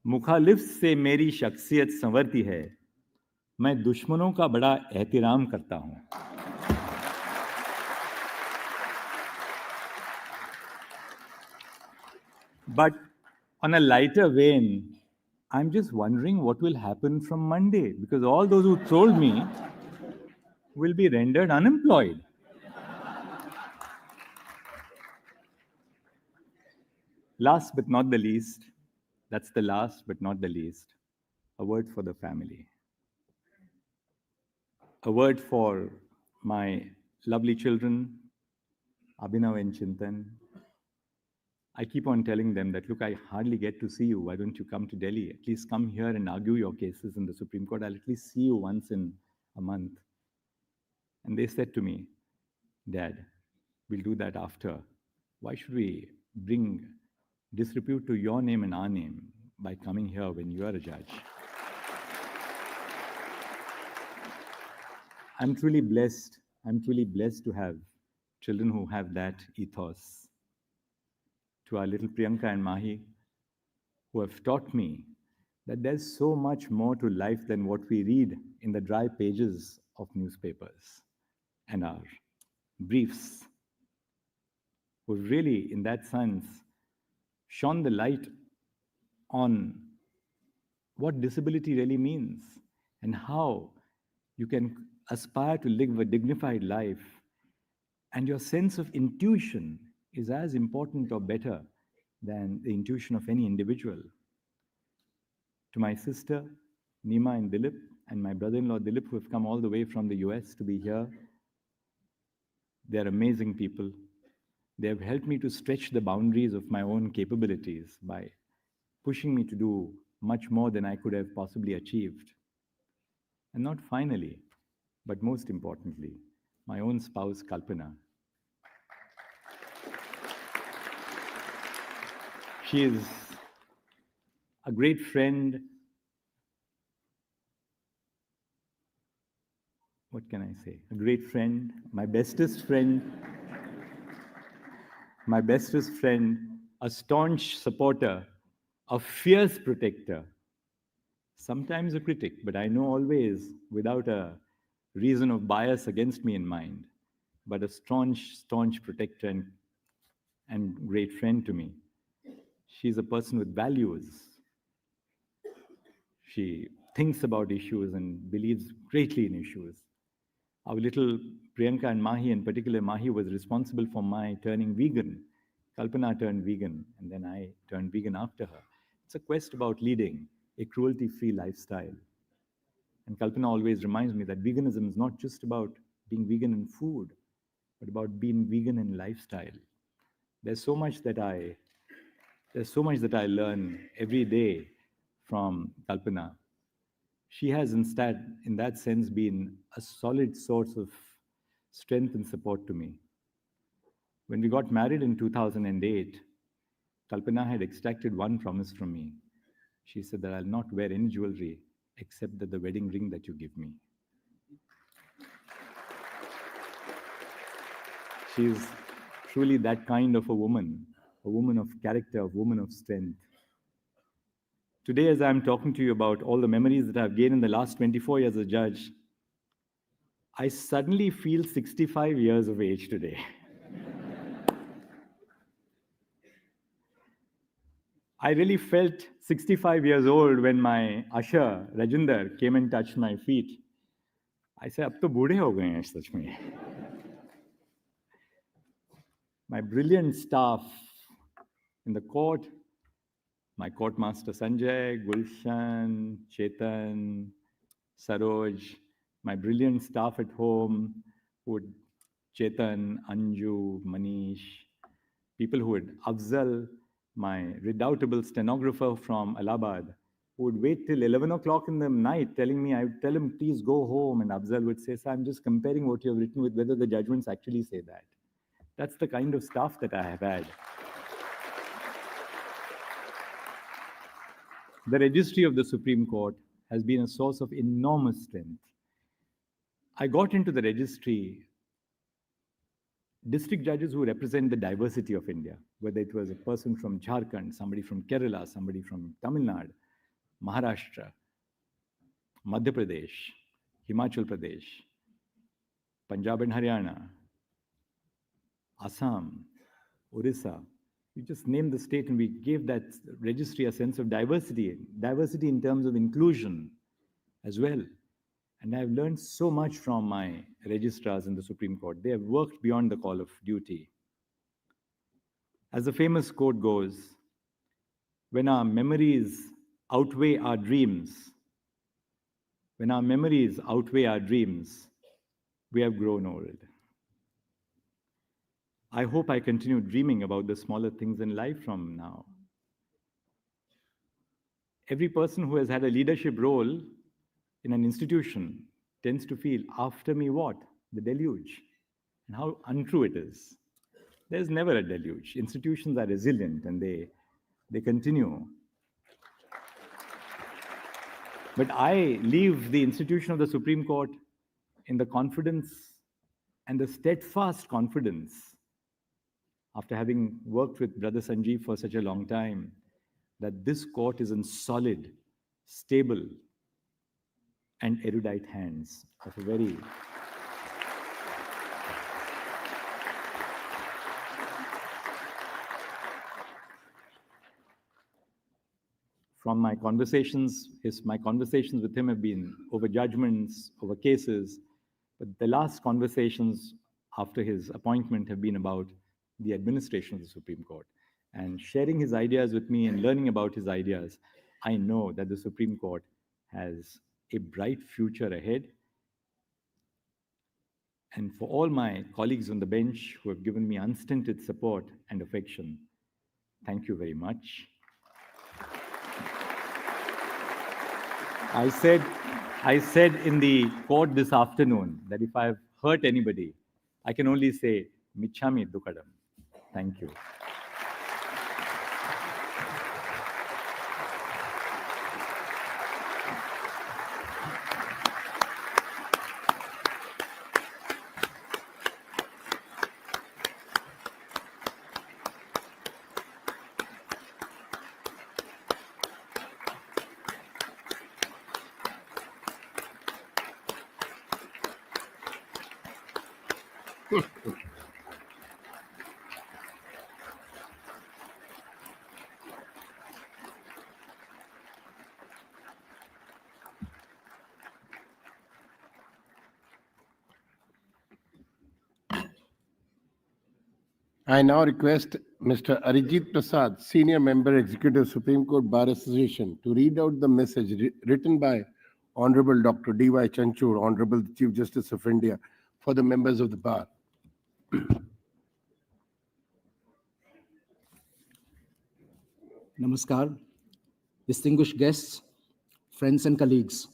मुखालिफ से मेरी शख्सियत संवरती है, मैं दुश्मनों का बड़ा एहतिराम करता हूं. But on a lighter vein, I'm just wondering what will happen from Monday, because all those who trolled me will be rendered unemployed. Last but not the least, that's the last but not the least, a word for the family. A word for my lovely children, Abhinav and Chintan. I keep on telling them that, look, I hardly get to see you. Why don't you come to Delhi? At least come here and argue your cases in the Supreme Court. I'll at least see you once in a month. And they said to me, Dad, we'll do that after. Why should we bring disrepute to your name and our name by coming here when you are a judge? I'm truly blessed. I'm truly blessed to have children who have that ethos. To our little Priyanka and Mahi, who have taught me that there's so much more to life than what we read in the dry pages of newspapers and our briefs, who really, in that sense, shone the light on what disability really means and how you can aspire to live a dignified life. And your sense of intuition is as important or better than the intuition of any individual. To my sister, Nima and Dilip, and my brother-in-law Dilip, who have come all the way from the US to be here, they're amazing people. They have helped me to stretch the boundaries of my own capabilities by pushing me to do much more than I could have possibly achieved. And not finally, but most importantly, my own spouse, Kalpana. She is a great friend. What can I say? A great friend, my bestest friend, a staunch supporter, a fierce protector, sometimes a critic, but I know always without a reason of bias against me in mind, but a staunch protector and great friend to me. She's a person with values. She thinks about issues and believes greatly in issues. Our little Priyanka and Mahi, in particular, Mahi was responsible for my turning vegan. Kalpana turned vegan, and then I turned vegan after her. It's a quest about leading a cruelty-free lifestyle. And Kalpana always reminds me that veganism is not just about being vegan in food, but about being vegan in lifestyle. There's so much that I learn every day from Kalpana. She has instead, in that sense, been a solid source of strength and support to me. When we got married in 2008, Kalpana had extracted one promise from me. She said that I'll not wear any jewelry except that the wedding ring that you give me. She's truly that kind of a woman of character, a woman of strength. Today, as I'm talking to you about all the memories that I've gained in the last 24 years as a judge, I suddenly feel 65 years of age today. I really felt 65 years old when my usher, Rajinder, came and touched my feet. I said, अब तो बूढ़े हो गए हैं सच में. My brilliant staff in the court, my court master Sanjay, Gulshan, Chetan, Saroj, my brilliant staff at home, Chetan, Anju, Manish, people who would Afzal, my redoubtable stenographer from Allahabad, who would wait till 11 o'clock in the night telling me, I would tell him, please go home. And Afzal would say, sir, I'm just comparing what you have written with whether the judgments actually say that. That's the kind of staff that I have had. The registry of the Supreme Court has been a source of enormous strength. I got into the registry district judges who represent the diversity of India, whether it was a person from Jharkhand, somebody from Kerala, somebody from Tamil Nadu, Maharashtra, Madhya Pradesh, Himachal Pradesh, Punjab and Haryana, Assam, Orissa. You just name the state and we gave that registry a sense of diversity in terms of inclusion as well. And I've learned so much from my registrars in the Supreme Court. They have worked beyond the call of duty. As the famous quote goes, when our memories outweigh our dreams, we have grown old. I hope I continue dreaming about the smaller things in life from now. Every person who has had a leadership role in an institution tends to feel, after me what? The deluge. And how untrue it is. There's never a deluge. Institutions are resilient and they continue. But I leave the institution of the Supreme Court in the confidence and the steadfast confidence, after having worked with Brother Sanjeev for such a long time, that this court is in solid, stable, and erudite hands of a very from my conversations with him have been over judgments, over cases, but the last conversations after his appointment have been about the administration of the Supreme Court. And sharing his ideas with me and learning about his ideas, I know that the Supreme Court has a bright future ahead. And for all my colleagues on the bench who have given me unstinted support and affection, thank you very much. I said in the court this afternoon that if I've hurt anybody, I can only say, Michhami Dukadam. Thank you. I now request Mr. Arijit Prasad, Senior Member, Executive Supreme Court Bar Association, to read out the message written by Honorable Dr. D.Y. Chandrachud, Honorable Chief Justice of India, for the members of the bar. Namaskar, distinguished guests, friends and colleagues.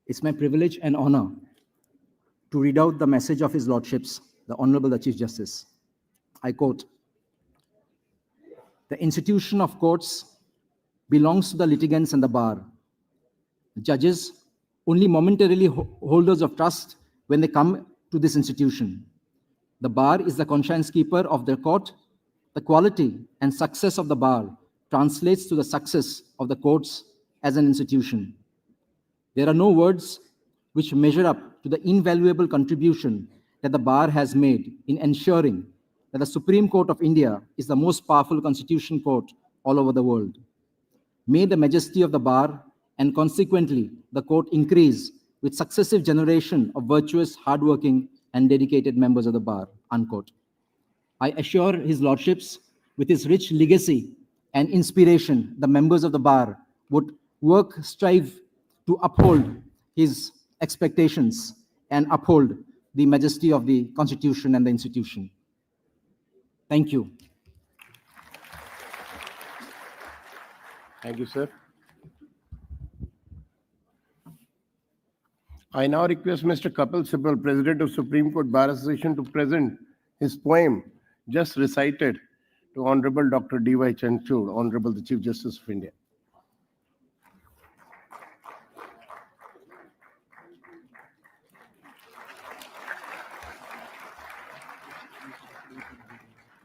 It's my privilege and honor to read out the message of His Lordships, the Honorable the Chief Justice. I quote, "The institution of courts belongs to the litigants and the bar. The judges, only momentarily holders of trust when they come to this institution. The bar is the conscience keeper of the court. The quality and success of the bar translates to the success of the courts as an institution. There are no words which measure up to the invaluable contribution that the bar has made in ensuring that the Supreme Court of India is the most powerful constitution court all over the world. May the majesty of the bar and consequently the court increase with successive generation of virtuous, hardworking, and dedicated members of the bar." Unquote. I assure His Lordships, with his rich legacy and inspiration, the members of the bar would strive to uphold his expectations and uphold the majesty of the Constitution and the institution. Thank you. Thank you, sir. I now request Mr. Kapil Sibal, President of Supreme Court Bar Association, to present his poem just recited to Honorable Dr. D.Y. Chandrachud, Honorable the Chief Justice of India.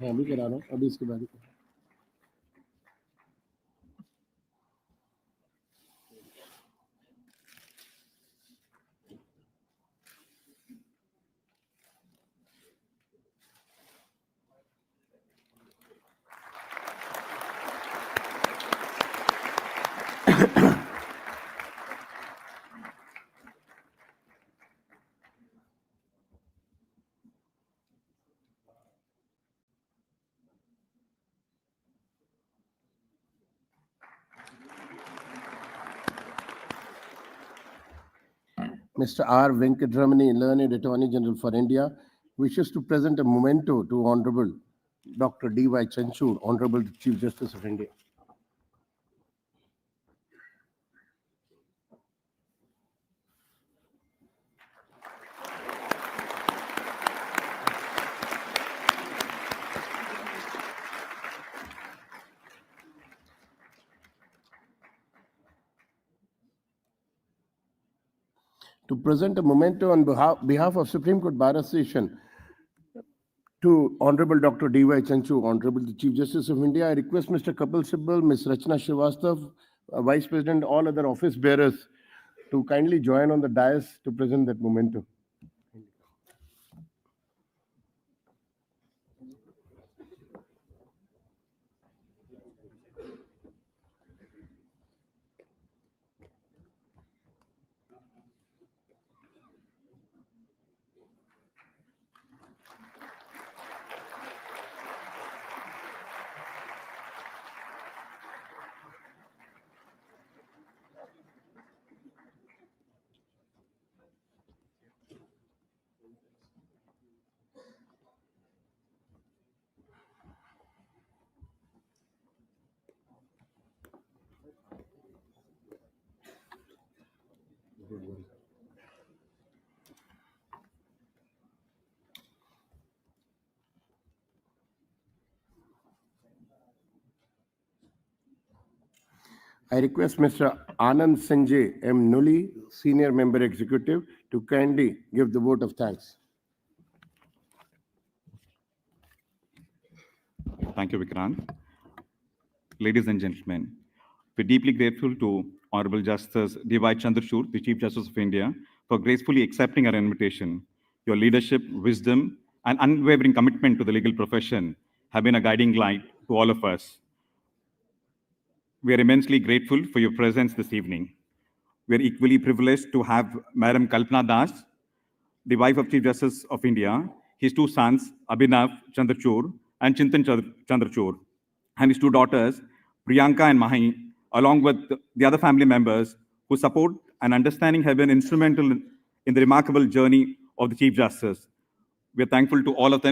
अभी करा रहा हूँ, अभी इसके बाद Mr. R. Venkatramani, Learned Attorney General for India, wishes to present a memento to Honorable Dr. D.Y. Chandrachud, Honorable Chief Justice of India. To present a memento on behalf of Supreme Court Bar Association to Honorable Dr. D.Y. Chandrachud, Honorable the Chief Justice of India, I request Mr. Kapil Sibal, Ms. Rachna Srivastav, Vice President, all other office bearers to kindly join on the dais to present that memento. I request Mr. Anand Sanjay M. Nulli, Senior Member Executive, to kindly give the vote of thanks. Thank you, Vikrant. Ladies and gentlemen, we're deeply grateful to Honorable Justice D.Y. Chandrachud, the Chief Justice of India, for gracefully accepting our invitation. Your leadership, wisdom, and unwavering commitment to the legal profession have been a guiding light to all of us. We are immensely grateful for your presence this evening. We are equally privileged to have Madam Kalpana Das, the wife of Chief Justice of India, his two sons, Abhinav Chandrachud and Chintan Chandrachud, and his two daughters, Priyanka and Mahi, along with the other family members whose support and understanding have been instrumental in the remarkable journey of the Chief Justice. We are thankful to all of them.